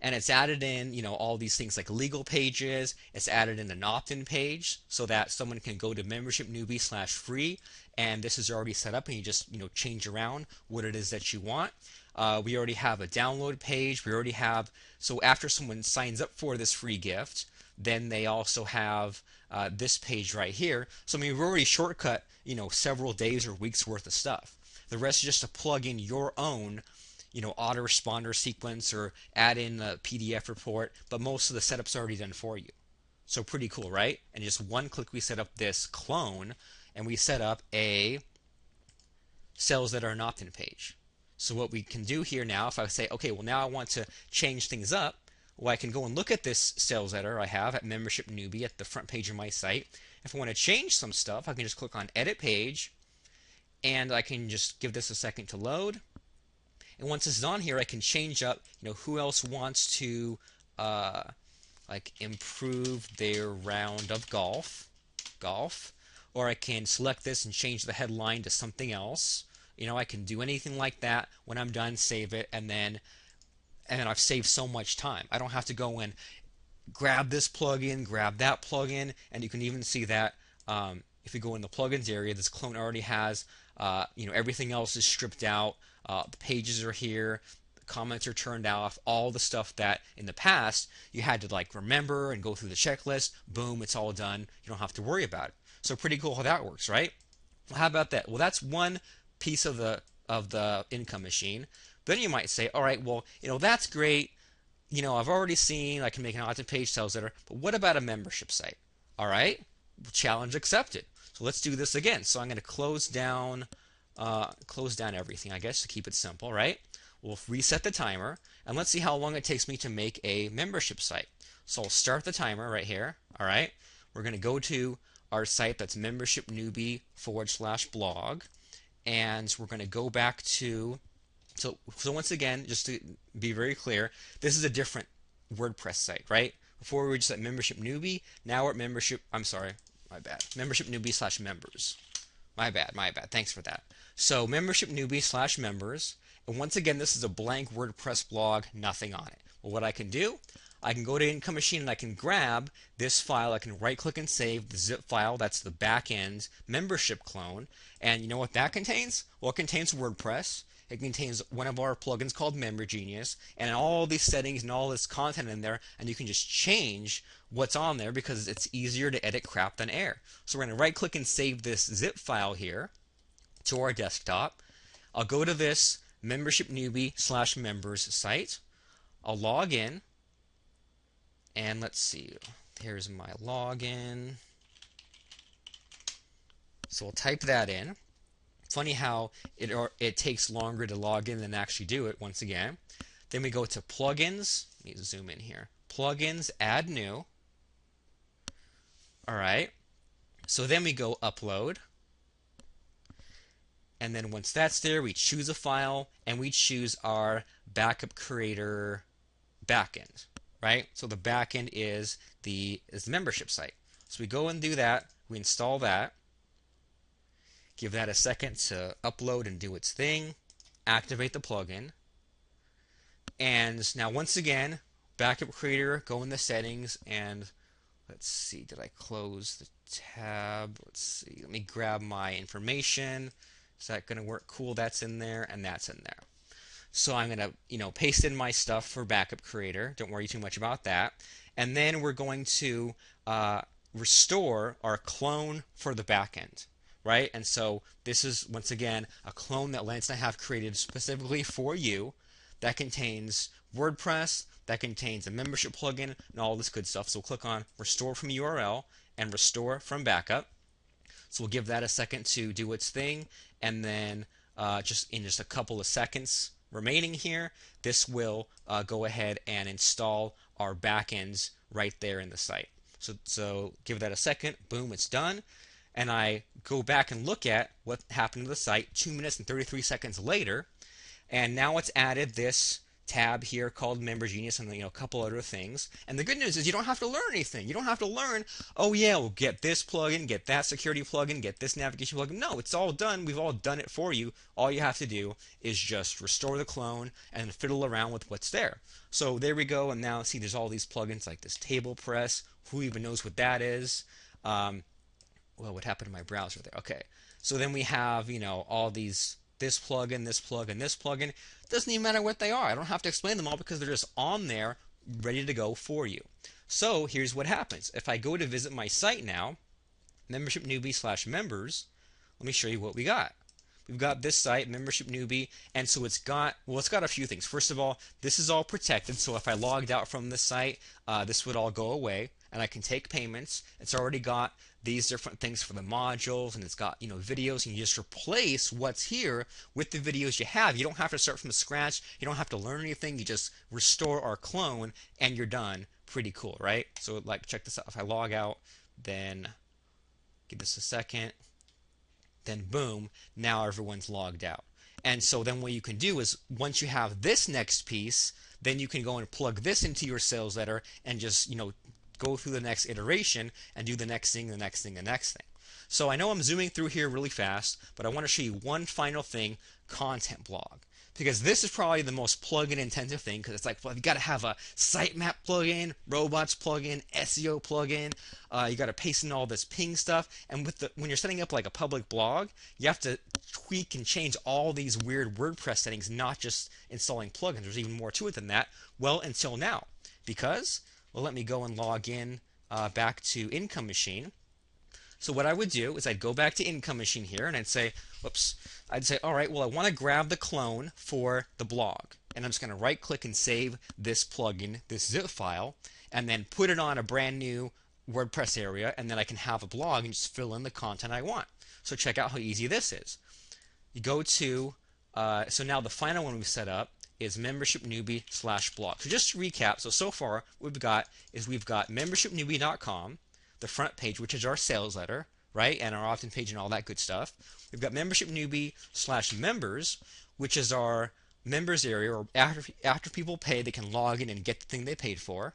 And it's added in, all these things like legal pages. It's added in an opt-in page so that someone can go to membership newbie/free, and this is already set up, and you just change around what it is that you want. We already have a download page. We already have, so after someone signs up for this free gift, then they also have this page right here. So I mean, we've already shortcut several days or weeks worth of stuff. The rest is just to plug in your own autoresponder sequence or add in a PDF report, but most of the setup's already done for you. So pretty cool, right? And just one click, we set up this clone, and we set up a sales letter and opt-in page. So what we can do here now, if I say, okay, well now I want to change things up, well, I can go and look at this sales letter I have at Membership Newbie at the front page of my site. If I want to change some stuff, I can just click on Edit Page, and I can just give this a second to load. And once this is on here, I can change up, who else wants to like improve their round of golf, or I can select this and change the headline to something else. I can do anything like that. When I'm done, save it, and then I've saved so much time. I don't have to go and grab this plugin, grab that plugin, and you can even see that if you go in the plugins area, this clone already has everything else is stripped out. The pages are here, the comments are turned off, all the stuff that in the past you had to remember and go through the checklist. Boom, it's all done. You don't have to worry about it. So pretty cool how that works, right? Well, how about that? Well, that's one piece of the income machine. Then you might say, all right, well, that's great. I've already seen I can make an opt-in page sales letter, but what about a membership site? All right, challenge accepted. So let's do this again. So I'm going to close down everything, I guess, to keep it simple, right? We'll reset the timer, and let's see how long it takes me to make a membership site. So I'll start the timer right here, all right? We're going to go to our site that's membershipnewbie/blog, and we're going to go back to, so once again, just to be very clear, this is a different WordPress site, right? Before we were just at Membership Newbie, now we're at Membership Newbie/members. My bad. Thanks for that. So Membership Newbie/members, and once again, this is a blank WordPress blog, nothing on it. Well, what I can do, I can go to Income Machine and I can grab this file. I can right-click and save the zip file. That's the back-end membership clone. And you know what that contains? Well, it contains WordPress. It contains one of our plugins called Member Genius, and all these settings and all this content in there, and you can just change what's on there because it's easier to edit crap than air. So we're going to right-click and save this zip file here to our desktop. I'll go to this Membership Newbie/members site. I'll log in, and let's see. Here's my login. So I'll type that in. Funny how it takes longer to log in than actually do it once again. Then we go to plugins. Let me zoom in here. Plugins, add new. All right. So then we go upload. And then once that's there, we choose a file and we choose our backup creator backend. right? So the backend is the membership site. So we go and do that. We install that. Give that a second to upload and do its thing. Activate the plugin. And now once again, Backup Creator, go in the settings and let's see, did I close the tab? Let's see, let me grab my information. Is that going to work? Cool, that's in there and that's in there. So I'm going to, paste in my stuff for Backup Creator. Don't worry too much about that. And then we're going to restore our clone for the backend, right? And so this is, once again, a clone that Lance and I have created specifically for you that contains WordPress, that contains a membership plugin, and all this good stuff. So we'll click on Restore from URL and Restore from Backup. So we'll give that a second to do its thing, and then just a couple of seconds remaining here, this will go ahead and install our backends right there in the site. So give that a second, boom, it's done. And I go back and look at what happened to the site 2 minutes and 33 seconds later, and now it's added this tab here called Member Genius and a couple other things. And the good news is you don't have to learn anything. You don't have to learn, oh yeah, we'll get this plugin, get that security plugin, get this navigation plugin. No, it's all done. We've all done it for you. All you have to do is just restore the clone and fiddle around with what's there. So there we go. And now see, there's all these plugins like this table press. Who even knows what that is? Well, what happened to my browser there? Okay. So then we have, all these, this plugin, this plugin, this plugin. It doesn't even matter what they are. I don't have to explain them all because they're just on there ready to go for you. So here's what happens. If I go to visit my site now, membership newbie / members, let me show you what we got. We've got this site, membership newbie, and so it's got a few things. First of all, this is all protected, so if I logged out from the site, this would all go away, and I can take payments. It's already got these different things for the modules, and it's got videos, and you just replace what's here with the videos you have. You don't have to start from scratch. You don't have to learn anything. You just restore our clone, and you're done. Pretty cool, right? So check this out. If I log out, then give this a second. Then boom, now everyone's logged out. And so then what you can do is once you have this next piece, then you can go and plug this into your sales letter and just, go through the next iteration and do the next thing, the next thing, the next thing. So I know I'm zooming through here really fast, but I want to show you one final thing, content blog. Because this is probably the most plugin intensive thing, because it's like, well, you got to have a sitemap plugin, robots plugin, SEO plugin. You got to paste in all this ping stuff, and when you're setting up like a public blog, you have to tweak and change all these weird WordPress settings, not just installing plugins. There's even more to it than that. Well, until now, because let me go and log in back to Income Machine. So what I would do is I'd go back to Income Machine here and I'd say, all right, well, I want to grab the clone for the blog. And I'm just going to right click and save this plugin, this zip file, and then put it on a brand new WordPress area, and then I can have a blog and just fill in the content I want. So check out how easy this is. You go to, so now the final one we've set up is membership newbie / blog. So just to recap, so far what we've got membershipnewbie.com, the front page, which is our sales letter, right, and our opt-in page and all that good stuff. We've got membership newbie / members, which is our members area, or after people pay, they can log in and get the thing they paid for.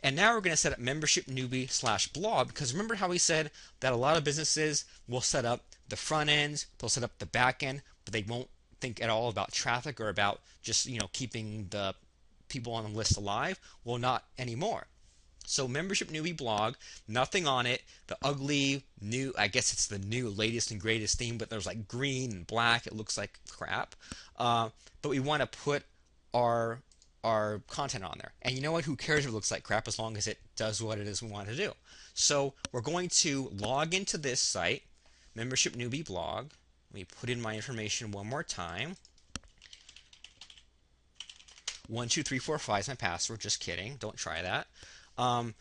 And now we're going to set up membership newbie / blog, because remember how we said that a lot of businesses will set up the front end, they'll set up the back end, but they won't think at all about traffic or about just keeping the people on the list alive. Well, not anymore. So membership newbie blog, nothing on it. The ugly new, I guess it's the new latest and greatest theme, but there's like green and black. It looks like crap. But we want to put our content on there. And you know what? Who cares if it looks like crap as long as it does what it is we want to do. So we're going to log into this site, membership newbie blog. Let me put in my information one more time. 12345 is my password. Just kidding. Don't try that. And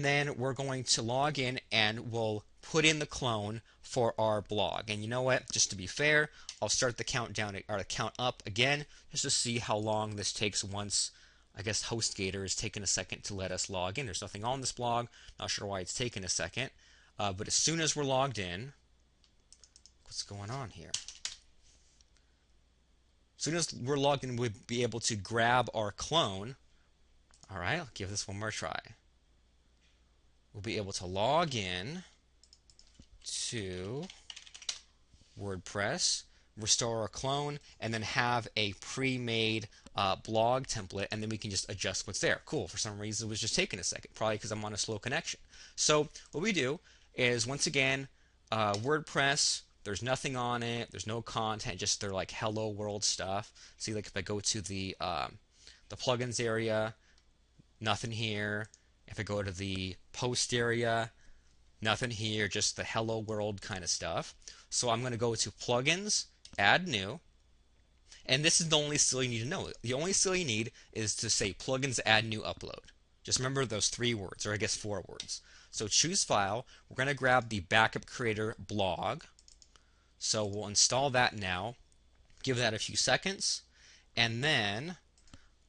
then we're going to log in and we'll put in the clone for our blog. And you know what? Just to be fair, I'll start the countdown or the count up again just to see how long this takes once, I guess, HostGator has taken a second to let us log in. There's nothing on this blog. Not sure why it's taken a second. But as soon as we're logged in, what's going on here? As soon as we're logged in, we'll be able to grab our clone. All right, I'll give this one more try. We'll be able to log in to WordPress, restore or clone, and then have a pre-made blog template, and then we can just adjust what's there. Cool. For some reason, it was just taking a second, probably because I'm on a slow connection. So what we do is, once again, WordPress, there's nothing on it. There's no content, just their like hello world stuff. See, like if I go to the plugins area, nothing here. If I go to the post area, nothing here, just the hello world kind of stuff. So I'm going to go to plugins, add new, and this is the only skill you need to know. The only skill you need is to say plugins, add new, upload. Just remember those 3 words, or I guess 4 words. So choose file. We're going to grab the backup creator blog. So we'll install that now. Give that a few seconds. And then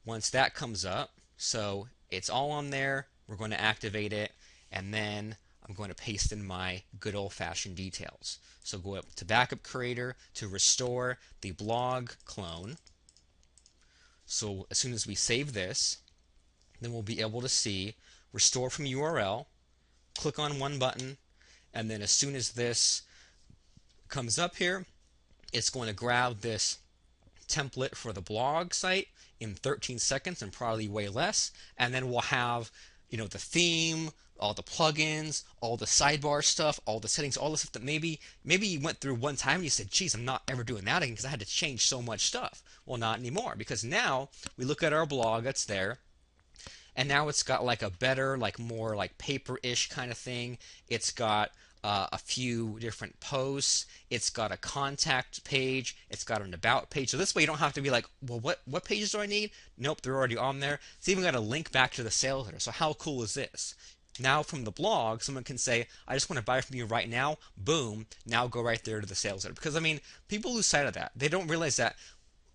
once that comes up, so it's all on there, we're going to activate it, and then I'm going to paste in my good old-fashioned details. So go up to Backup Creator to restore the blog clone. So as soon as we save this, then we'll be able to see Restore from URL. Click on one button, and then as soon as this comes up here, it's going to grab this template for the blog site in 13 seconds and probably way less, and then we'll have the theme, all the plugins, all the sidebar stuff, all the settings, all the stuff that maybe you went through one time and you said, geez, I'm not ever doing that again because I had to change so much stuff. Well, not anymore, because now we look at our blog that's there, and now it's got like a better, like more like paper-ish kind of thing. It's got a few different posts. It's got a contact page. It's got an about page. So this way you don't have to be like, well, what pages do I need? Nope, they're already on there. It's even got a link back to the sales letter. So how cool is this? Now from the blog, someone can say, I just want to buy from you right now. Boom. Now go right there to the sales letter. Because, I mean, people lose sight of that. They don't realize that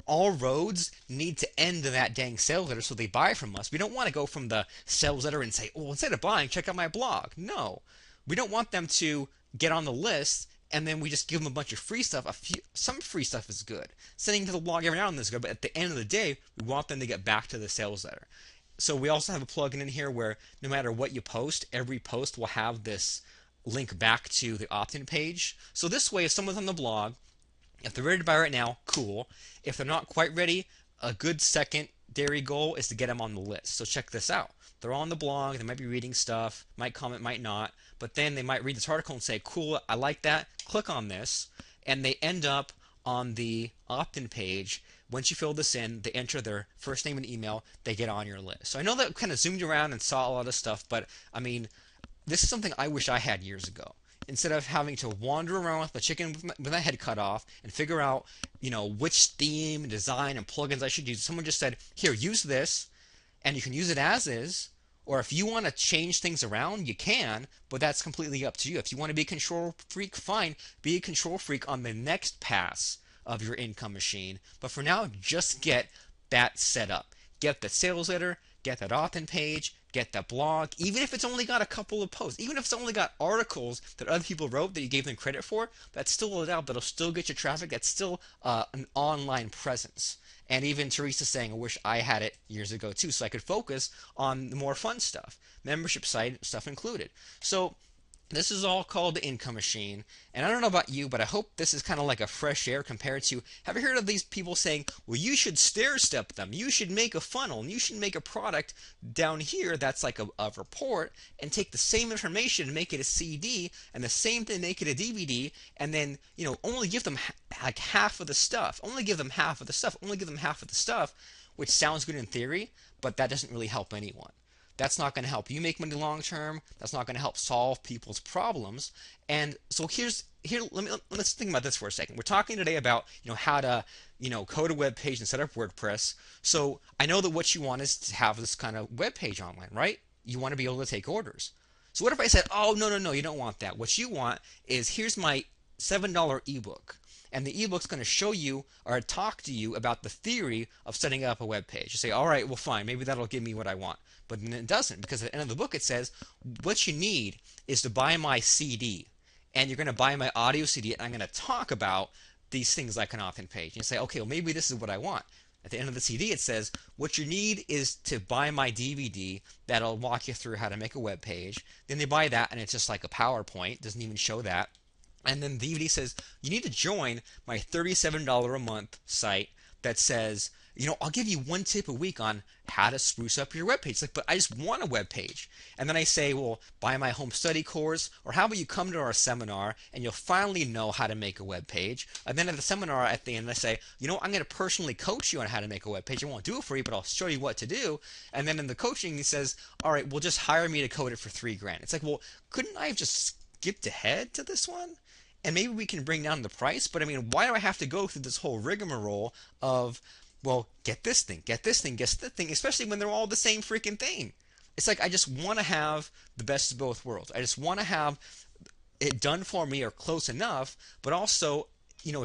all roads need to end to that dang sales letter so they buy from us. We don't want to go from the sales letter and say, oh, instead of buying, check out my blog. No. We don't want them to get on the list and then we just give them a bunch of free stuff. Some free stuff is good. Sending to the blog every now and then is good, but at the end of the day, we want them to get back to the sales letter. So we also have a plugin in here where no matter what you post, every post will have this link back to the opt-in page. So this way, if someone's on the blog, if they're ready to buy right now, cool. If they're not quite ready, a good secondary goal is to get them on the list. So check this out. They're on the blog, they might be reading stuff, might comment, might not, but then they might read this article and say, cool, I like that, click on this, and they end up on the opt-in page. Once you fill this in, they enter their first name and email, they get on your list. So I know that kind of zoomed around and saw a lot of stuff, but I mean, this is something I wish I had years ago. Instead of having to wander around with my chicken with my head cut off and figure out, which theme, design, and plugins I should use. Someone just said, here, use this, and you can use it as is, or if you want to change things around, you can, but that's completely up to you. If you want to be a control freak, fine, be a control freak on the next pass of your income machine. But for now, just get that set up. Get the sales letter, get that opt-in page, get that blog, even if it's only got a couple of posts, even if it's only got articles that other people wrote that you gave them credit for, that's still allowed, that'll still get you traffic, that's still an online presence. And even Teresa saying, I wish I had it years ago too, so I could focus on the more fun stuff, membership site stuff included. So this is all called the income machine, and I don't know about you, but I hope this is kind of like a fresh air compared to, have you heard of these people saying, well, you should stair-step them, you should make a funnel, and you should make a product down here that's like a report, and take the same information and make it a CD, and the same thing make it a DVD, and then, only give them like half of the stuff, only give them half of the stuff, which sounds good in theory, but that doesn't really help anyone. That's not going to help you make money long term. That's not going to help solve people's problems. And so let's think about this for a second. We're talking today about how to code a web page and set up WordPress. So I know that what you want is to have this kind of web page online, right? You want to be able to take orders. So what if I said, oh, no, you don't want that. What you want is, here's my $7 ebook. And the ebook's going to show you or talk to you about the theory of setting up a web page. You say, all right, well, fine, maybe that'll give me what I want. But then it doesn't, because at the end of the book it says, what you need is to buy my CD. And you're going to buy my audio CD, and I'm going to talk about these things like an opt-in page. And you say, okay, well, maybe this is what I want. At the end of the CD, it says, what you need is to buy my DVD that'll walk you through how to make a web page. Then they buy that, and it's just like a PowerPoint. Doesn't even show that. And then the DVD says, you need to join my $37 a month site that says, I'll give you one tip a week on how to spruce up your web page. Like, but I just want a web page. And then I say, well, buy my home study course, or how about you come to our seminar and you'll finally know how to make a web page. And then at the seminar at the end, I say, I'm going to personally coach you on how to make a web page. I won't do it for you, but I'll show you what to do. And then in the coaching, he says, all right, well, just hire me to code it for $3,000. It's like, well, couldn't I have just skipped ahead to this one? And maybe we can bring down the price, but I mean, why do I have to go through this whole rigmarole of, well, get this thing, get this thing, get this thing, especially when they're all the same freaking thing. It's like I just want to have the best of both worlds. I just want to have it done for me or close enough, but also,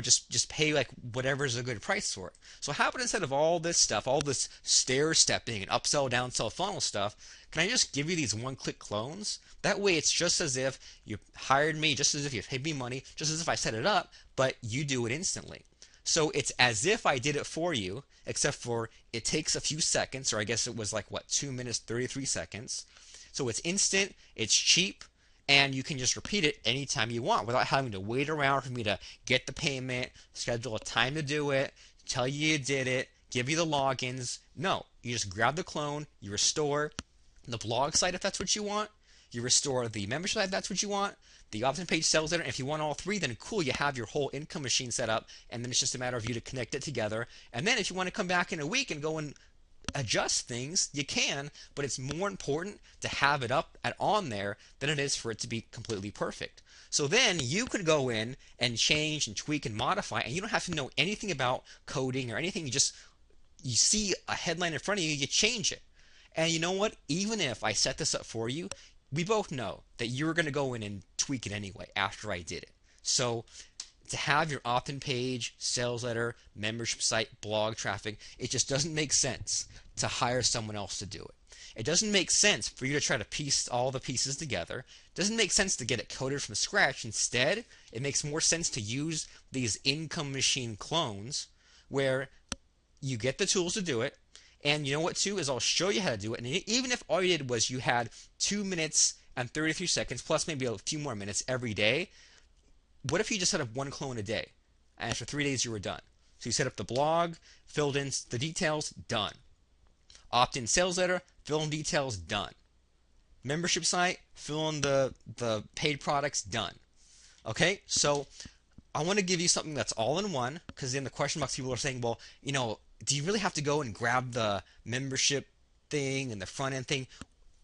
just pay like whatever's a good price for it. So how about instead of all this stuff, all this stair stepping and upsell, downsell funnel stuff, can I just give you these one-click clones? That way it's just as if you hired me, just as if you paid me money, just as if I set it up, but you do it instantly. So it's as if I did it for you, except for it takes a few seconds, or I guess it was like, 2 minutes, 33 seconds. So it's instant, it's cheap, and you can just repeat it anytime you want without having to wait around for me to get the payment, schedule a time to do it, tell you did it, give you the logins. No, you just grab the clone, you restore the blog site if that's what you want, you restore the membership site if that's what you want, the opt-in page, sales letter, and if you want all three, then cool, you have your whole income machine set up, and then it's just a matter of you to connect it together. And then if you want to come back in a week and go and adjust things, you can, but it's more important to have it up and on there than it is for it to be completely perfect. So then you could go in and change and tweak and modify, and you don't have to know anything about coding or anything. You see a headline in front of you, you change it. And you know what? Even if I set this up for you, we both know that you're going to go in and tweak it anyway after I did it. So to have your opt-in page, sales letter, membership site, blog traffic, it just doesn't make sense to hire someone else to do it. It doesn't make sense for you to try to piece all the pieces together. It doesn't make sense to get it coded from scratch. Instead, it makes more sense to use these income machine clones where you get the tools to do it. And you know what too is I'll show you how to do it. And even if all you did was you had 2 minutes and 33 seconds plus maybe a few more minutes every day, what if you just set up one clone a day? And after 3 days you were done. So you set up the blog, filled in the details, done. Opt-in sales letter, fill in details, done. Membership site, fill in the paid products, done. Okay, so I want to give you something that's all in one, because in the question box people are saying, well, do you really have to go and grab the membership thing and the front end thing?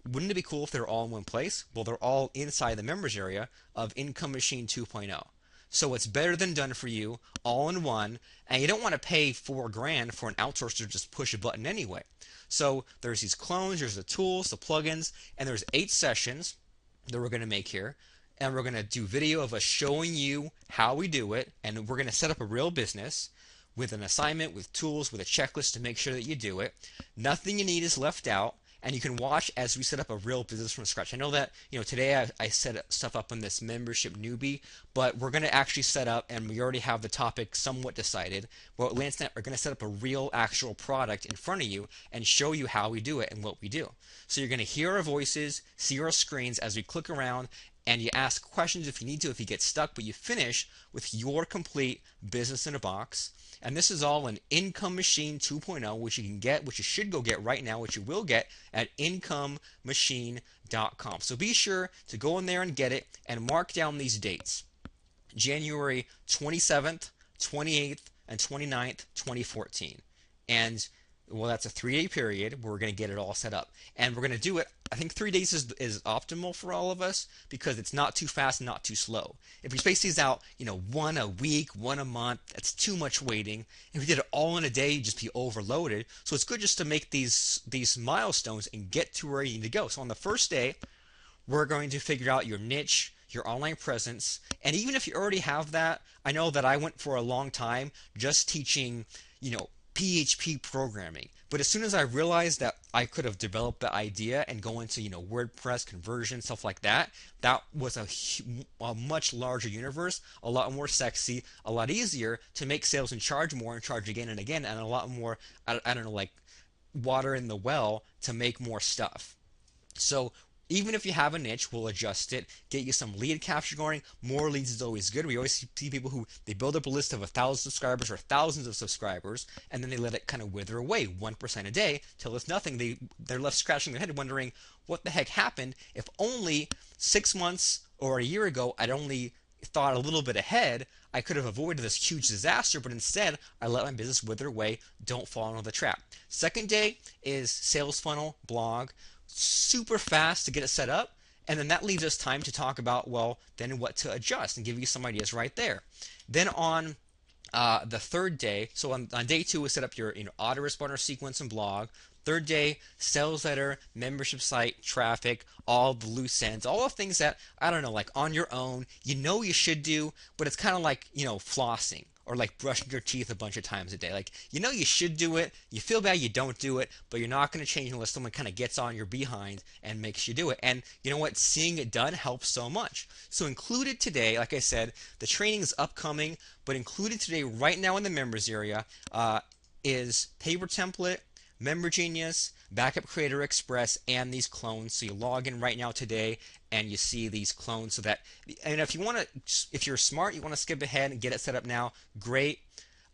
Wouldn't it be cool if they're all in one place? Well, they're all inside the members area of Income Machine 2.0. So it's better than done for you, all in one, and you don't want to pay $4,000 for an outsourcer to just push a button anyway. So there's these clones, there's the tools, the plugins, and there's 8 sessions that we're going to make here. And we're going to do video of us showing you how we do it, and we're going to set up a real business with an assignment, with tools, with a checklist to make sure that you do it. Nothing you need is left out, and you can watch as we set up a real business from scratch. I know that today I set stuff up on this membership newbie, but we're going to actually set up, and we already have the topic somewhat decided. Well, Lance and I are going to set up a real actual product in front of you and show you how we do it and what we do. So you're going to hear our voices, see our screens as we click around, and you ask questions if you need to, if you get stuck, but you finish with your complete business in a box. And this is all in Income Machine 2.0, which you can get, which you should go get right now, which you will get at incomemachine.com. So be sure to go in there and get it and mark down these dates. January 27th, 28th, and 29th, 2014. And well, that's a 3-day period where we're going to get it all set up. And we're going to do it, I think 3 days is optimal for all of us because it's not too fast, not too slow. If we space these out, one a week, one a month, that's too much waiting. If we did it all in a day, you'd just be overloaded. So it's good just to make these milestones and get to where you need to go. So on the first day, we're going to figure out your niche, your online presence. And even if you already have that, I know that I went for a long time just teaching, PHP programming. But as soon as I realized that I could have developed the idea and go into, WordPress conversion, stuff like that, that was a much larger universe, a lot more sexy, a lot easier to make sales and charge more and charge again and again, and a lot more, I don't know, like water in the well to make more stuff. So even if you have a niche, we'll adjust it, get you some lead capture going. More leads is always good. We always see people who they build up a list of 1,000 subscribers or thousands of subscribers, and then they let it kind of wither away 1% a day till it's nothing. They're left scratching their head wondering what the heck happened if only 6 months or a year ago I'd only thought a little bit ahead. I could have avoided this huge disaster, but instead I let my business wither away. Don't fall into the trap. Second day is sales funnel blog, super fast to get it set up, and then that leaves us time to talk about, well, then what to adjust and give you some ideas right there. Then on the third day, so on day two, we set up your autoresponder sequence and blog. Third day, sales letter, membership site, traffic, all the loose ends, all the things that, I don't know, like on your own, you should do, but it's kind of like, flossing or like brushing your teeth a bunch of times a day. Like, you should do it, you feel bad you don't do it, but you're not going to change unless someone kind of gets on your behind and makes you do it. And you know what? Seeing it done helps so much. So included today, like I said, the training is upcoming, but included today right now in the members area is paper template, Member Genius, Backup Creator Express, and these clones. So you log in right now today and you see these clones. So that, and if you're smart, you want to skip ahead and get it set up now, great.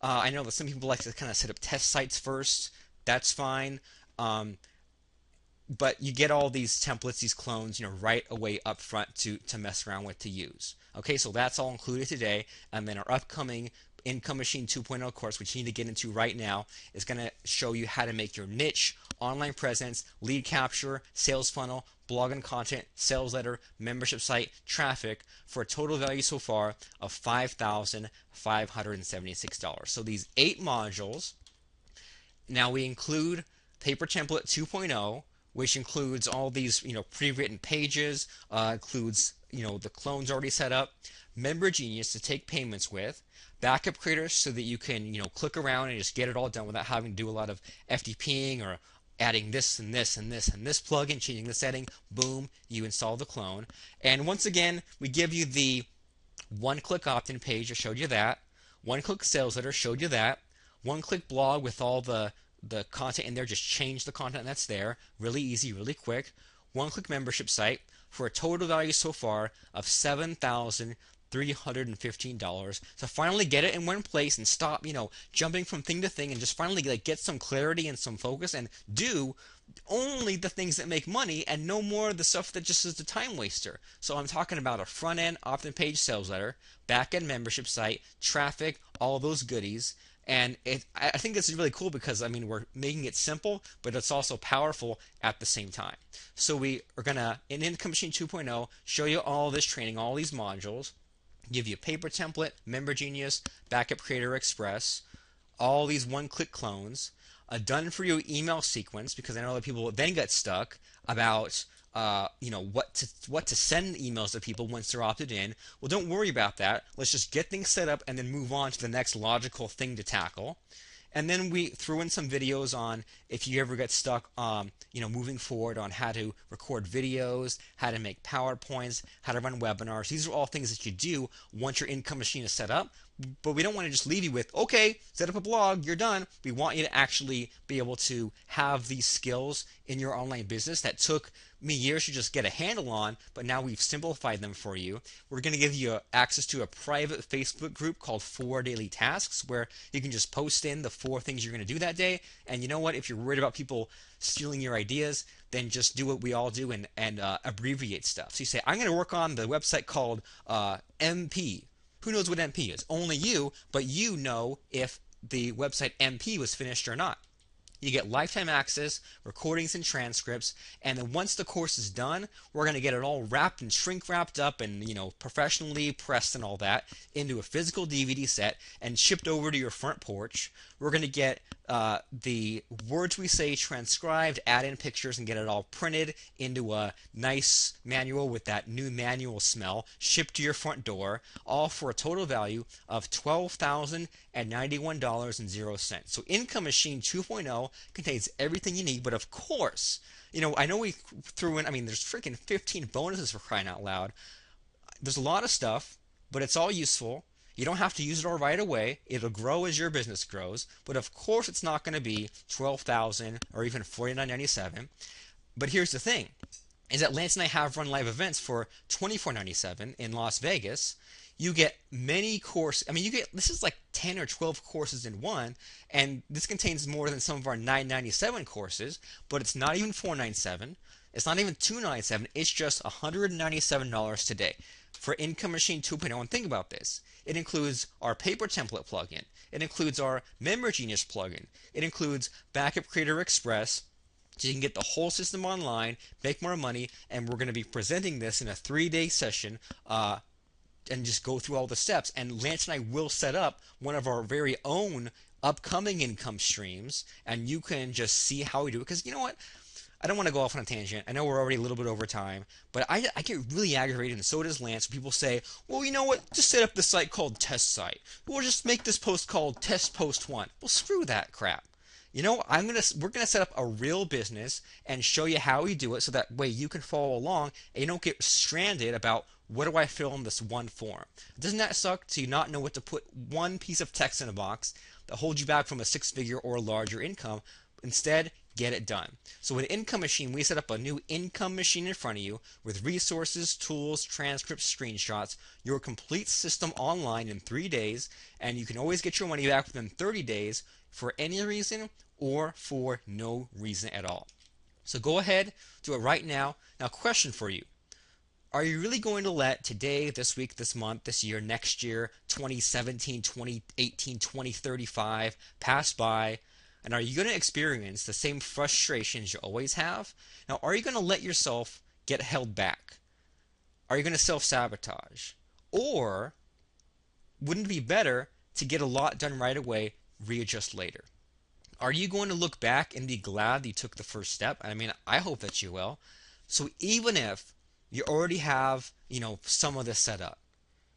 I know that some people like to kind of set up test sites first. That's fine. But you get all these templates, these clones, right away up front to mess around with, to use. Okay, so that's all included today. And then our upcoming Income Machine 2.0 course, which you need to get into right now, is going to show you how to make your niche, online presence, lead capture, sales funnel, blog and content, sales letter, membership site, traffic, for a total value so far of $5,576. So these 8 modules. Now we include Paper Template 2.0, which includes all these pre-written pages, includes the clones already set up, Member Genius to take payments with, Backup Creator so that you can click around and just get it all done without having to do a lot of FTPing or adding this and this and this and this plugin, changing the setting. Boom, you install the clone. And once again, we give you the one-click opt-in page. I showed you that. One-click sales letter, showed you that. One-click blog with all the content in there. Just change the content that's there. Really easy, really quick. One-click membership site for a total value so far of $7,315. So finally get it in one place and stop, jumping from thing to thing, and just finally get some clarity and some focus and do only the things that make money and no more of the stuff that just is a time waster. So I'm talking about a front end opt-in page sales letter, back end membership site, traffic, all those goodies. And I think this is really cool because, we're making it simple, but it's also powerful at the same time. So we are going to, in Income Machine 2.0, show you all this training, all these modules, give you a paper template, Member Genius, Backup Creator Express, all these one-click clones, a done-for-you email sequence, because I know that people then get stuck about what to send emails to people once they're opted in. Well, don't worry about that. Let's just get things set up and then move on to the next logical thing to tackle. And then we threw in some videos on if you ever get stuck, moving forward on how to record videos, how to make PowerPoints, how to run webinars. These are all things that you do once your Income Machine is set up. But we don't want to just leave you with, okay, set up a blog, you're done. We want you to actually be able to have these skills in your online business that took me years to just get a handle on, but now we've simplified them for you. We're going to give you access to a private Facebook group called 4 Daily Tasks, where you can just post in the 4 things you're going to do that day. And you know what? If you're worried about people stealing your ideas, then just do what we all do and abbreviate stuff. So you say, I'm going to work on the website called MP. Who knows what MP is? Only you, but you know if the website MP was finished or not. You get lifetime access, recordings and transcripts, and then once the course is done, we're going to get it all wrapped and shrink wrapped up and, professionally pressed and all that into a physical DVD set and shipped over to your front porch. We're going to get the words we say transcribed, add in pictures, and get it all printed into a nice manual with that new manual smell, shipped to your front door, all for a total value of $12,091.00. So Income Machine 2.0 contains everything you need, but of course, I know we threw in, I mean, there's freaking 15 bonuses for crying out loud. There's a lot of stuff, but it's all useful. You don't have to use it all right away. It'll grow as your business grows. But of course, it's not going to be 12,000 or even 49.97. But here's the thing: is that Lance and I have run live events for 24.97 in Las Vegas. You get many courses. I mean, this is like 10 or 12 courses in one, and this contains more than some of our 997 courses. But it's not even 497. It's not even 297. It's just $197 today for Income Machine 2.0. And think about this: it includes our paper template plugin. It includes our Member Genius plugin. It includes Backup Creator Express, so you can get the whole system online, make more money, and we're going to be presenting this in a 3-day session and just go through all the steps. And Lance and I will set up one of our very own upcoming income streams, and you can just see how we do it. Because you know what? I don't want to go off on a tangent. I know we're already a little bit over time, but I get really aggravated, and so does Lance, when people say, well, you know what? Just set up the site called Test Site. We'll just make this post called Test Post 1. Well, screw that crap. We're gonna set up a real business and show you how we do it, so that way you can follow along and you don't get stranded about, what do I fill in this one form? Doesn't that suck to not know what to put one piece of text in a box that holds you back from a 6-figure or larger income? Instead, get it done. So with Income Machine, we set up a new income machine in front of you with resources, tools, transcripts, screenshots, your complete system online in 3 days, and you can always get your money back within 30 days for any reason or for no reason at all. So go ahead, do it right now. Now, question for you: are you really going to let today, this week, this month, this year, next year, 2017, 2018, 2035 pass by? And are you going to experience the same frustrations you always have? Now, are you going to let yourself get held back? Are you going to self-sabotage? Or wouldn't it be better to get a lot done right away, readjust later? Are you going to look back and be glad that you took the first step? I mean, I hope that you will. So even if you already have, some of this set up,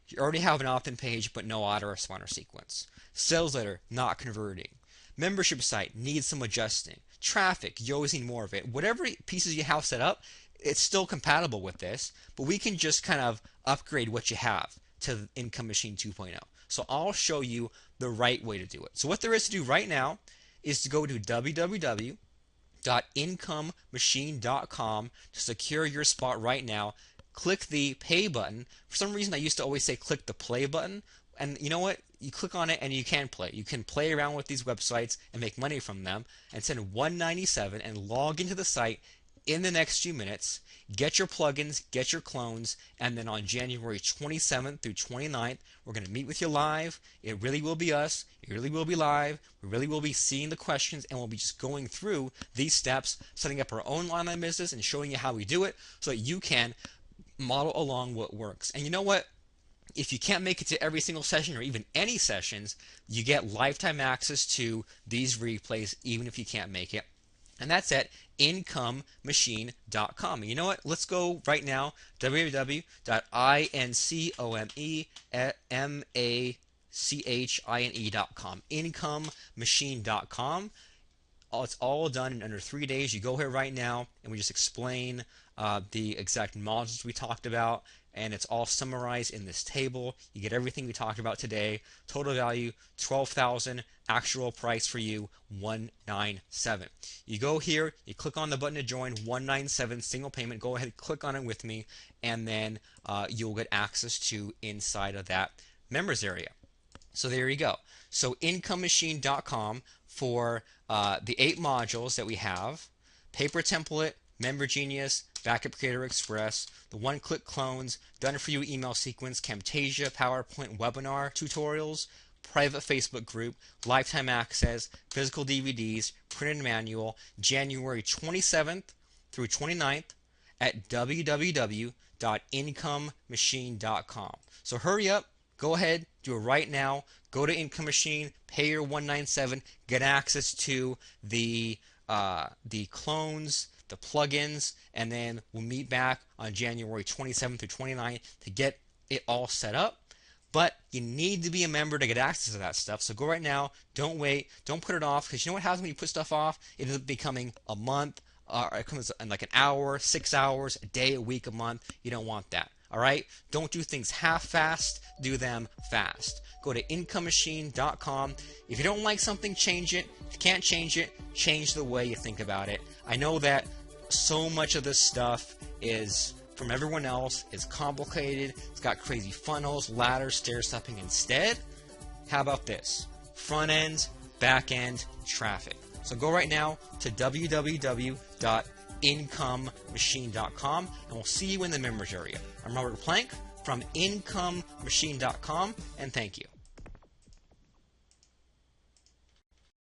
you already have an opt-in page but no autoresponder sequence, sales letter not converting, membership site needs some adjusting, traffic, you're using more of it, whatever pieces you have set up, it's still compatible with this, but we can just kind of upgrade what you have to Income Machine 2.0. So I'll show you the right way to do it. So what there is to do right now is to go to www.incomemachine.com to secure your spot right now. Click the pay button. For some reason, I used to always say click the play button. And you know what? You click on it and you can play. You can play around with these websites and make money from them and send $197 and log into the site in the next few minutes. Get your plugins, get your clones, and then on January 27th through 29th, we're going to meet with you live. It really will be us. It really will be live. We really will be seeing the questions, and we'll be just going through these steps, setting up our own online business and showing you how we do it so that you can model along what works. And you know what? If you can't make it to every single session or even any sessions, you get lifetime access to these replays even if you can't make it. And that's at incomemachine.com. You know what? Let's go right now, www.incomemachine.com. Incomemachine.com. It's all done in under 3 days. You go here right now, and we just explain the exact modules we talked about, and it's all summarized in this table. You get everything we talked about today. Total value $12,000. Actual price for you $197. You go here, you click on the button to join, $197 single payment. Go ahead, click on it with me, and then you'll get access to inside of that members area. So there you go. So incomemachine.com for the 8 modules that we have: paper template, Member Genius, Backup Creator Express, the one-click clones, done-for-you email sequence, Camtasia, PowerPoint, webinar tutorials, private Facebook group, lifetime access, physical DVDs, printed manual, January 27th through 29th at www.incomemachine.com. So hurry up, go ahead, do it right now. Go to Income Machine, pay your $197, get access to the clones, the plugins, and then we'll meet back on January 27th through 29th to get it all set up. But you need to be a member to get access to that stuff. So go right now. Don't wait. Don't put it off, because you know what happens when you put stuff off? It ends up becoming a month, it comes in like an hour, 6 hours, a day, a week, a month. You don't want that. All right? Don't do things half-fast. Do them fast. Go to IncomeMachine.com. If you don't like something, change it. If you can't change it, change the way you think about it. I know that so much of this stuff is from everyone else. It's complicated. It's got crazy funnels, ladders, stair stepping. Instead, how about this? Front end, back end, traffic. So go right now to www.incomemachine.com, and we'll see you in the members area. I'm Robert Plank from IncomeMachine.com, and thank you.